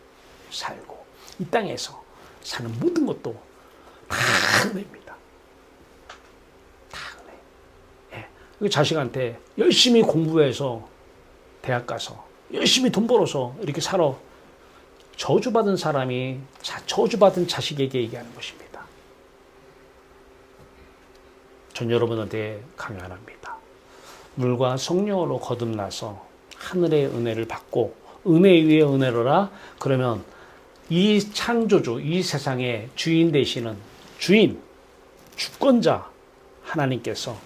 살고 이 땅에서 사는 모든 것도 다 은혜입니다. 다 은혜. 예. 자식한테 열심히 공부해서 대학 가서 열심히 돈 벌어서 이렇게 살아. 저주받은 사람이 저주받은 자식에게 얘기하는 것입니다. 전 여러분한테 강요합니다. 물과 성령으로 거듭나서 하늘의 은혜를 받고 은혜 위에 은혜로라. 그러면 이 창조주, 이 세상의 주인 되시는 주인, 주권자 하나님께서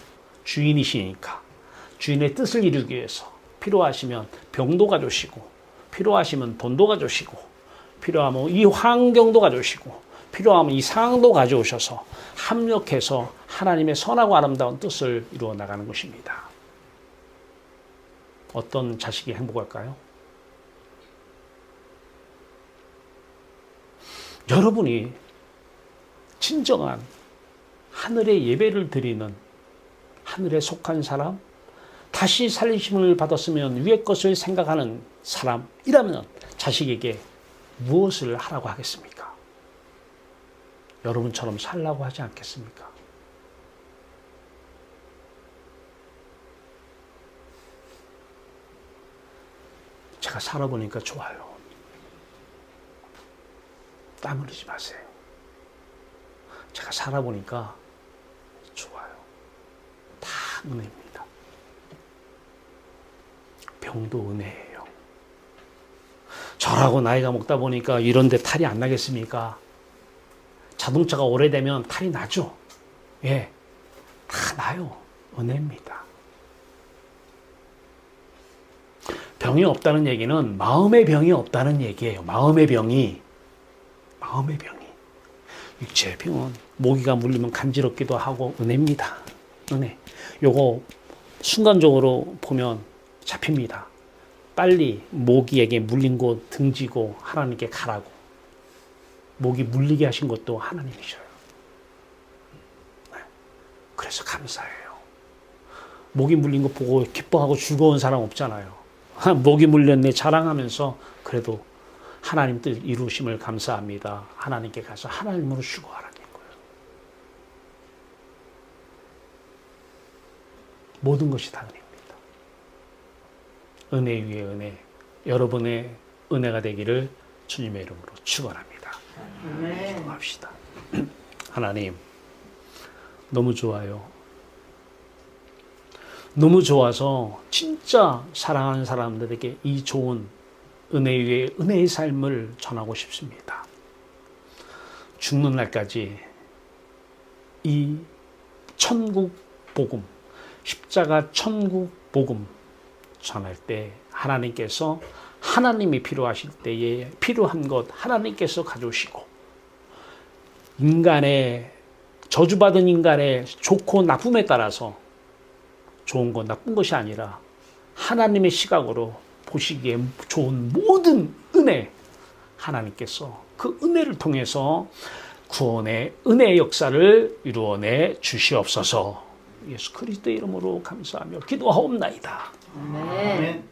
주인이시니까 주인의 뜻을 이루기 위해서 필요하시면 병도 가져오시고, 필요하시면 돈도 가져오시고, 필요하면 이 환경도 가져오시고, 필요하면 이 상황도 가져오셔서 합력해서 하나님의 선하고 아름다운 뜻을 이루어 나가는 것입니다. 어떤 자식이 행복할까요? 여러분이 진정한 하늘의 예배를 드리는, 하늘에 속한 사람, 다시 살리심을 받았으면 위의 것을 생각하는 사람이라면 자식에게 무엇을 하라고 하겠습니까? 여러분처럼 살라고 하지 않겠습니까? 제가 살아보니까 좋아요. 땀 흘리지 마세요. 제가 살아보니까 좋아요. 다 은혜입니다. 병도 은혜예요. 저라고 나이가 먹다 보니까 이런 데 탈이 안 나겠습니까? 자동차가 오래되면 탈이 나죠. 예, 다 나요. 은혜입니다. 병이 없다는 얘기는 마음의 병이 없다는 얘기예요. 마음의 병이. 육체의 병은 모기가 물리면 간지럽기도 하고 은혜입니다. 은혜. 요거 순간적으로 보면 잡힙니다. 빨리 모기에게 물린 곳 등지고 하나님께 가라고. 모기 물리게 하신 것도 하나님이셔요. 그래서 감사해요. 모기 물린 거 보고 기뻐하고 즐거운 사람 없잖아요. 모기 물렸네 자랑하면서 그래도 하나님 뜻 이루심을 감사합니다. 하나님께 가서 하나님으로 수고하라는 거예요. 모든 것이 다 은혜입니다. 은혜 위에 은혜, 여러분의 은혜가 되기를 주님의 이름으로 축원합니다. 기도합시다. 하나님, 너무 좋아요. 너무 좋아서 진짜 사랑하는 사람들에게 이 좋은 은혜 위에 은혜의 삶을 전하고 싶습니다. 죽는 날까지 이 천국 복음, 십자가 천국 복음 전할 때 하나님께서 하나님이 필요하실 때에 필요한 것 하나님께서 가져오시고, 인간의 저주받은 인간의 좋고 나쁨에 따라서 좋은 것 나쁜 것이 아니라 하나님의 시각으로 보시기에 좋은 모든 은혜, 하나님께서 그 은혜를 통해서 구원의 은혜의 역사를 이루어내 주시옵소서. 예수 그리스도의 이름으로 감사하며 기도하옵나이다. 아멘.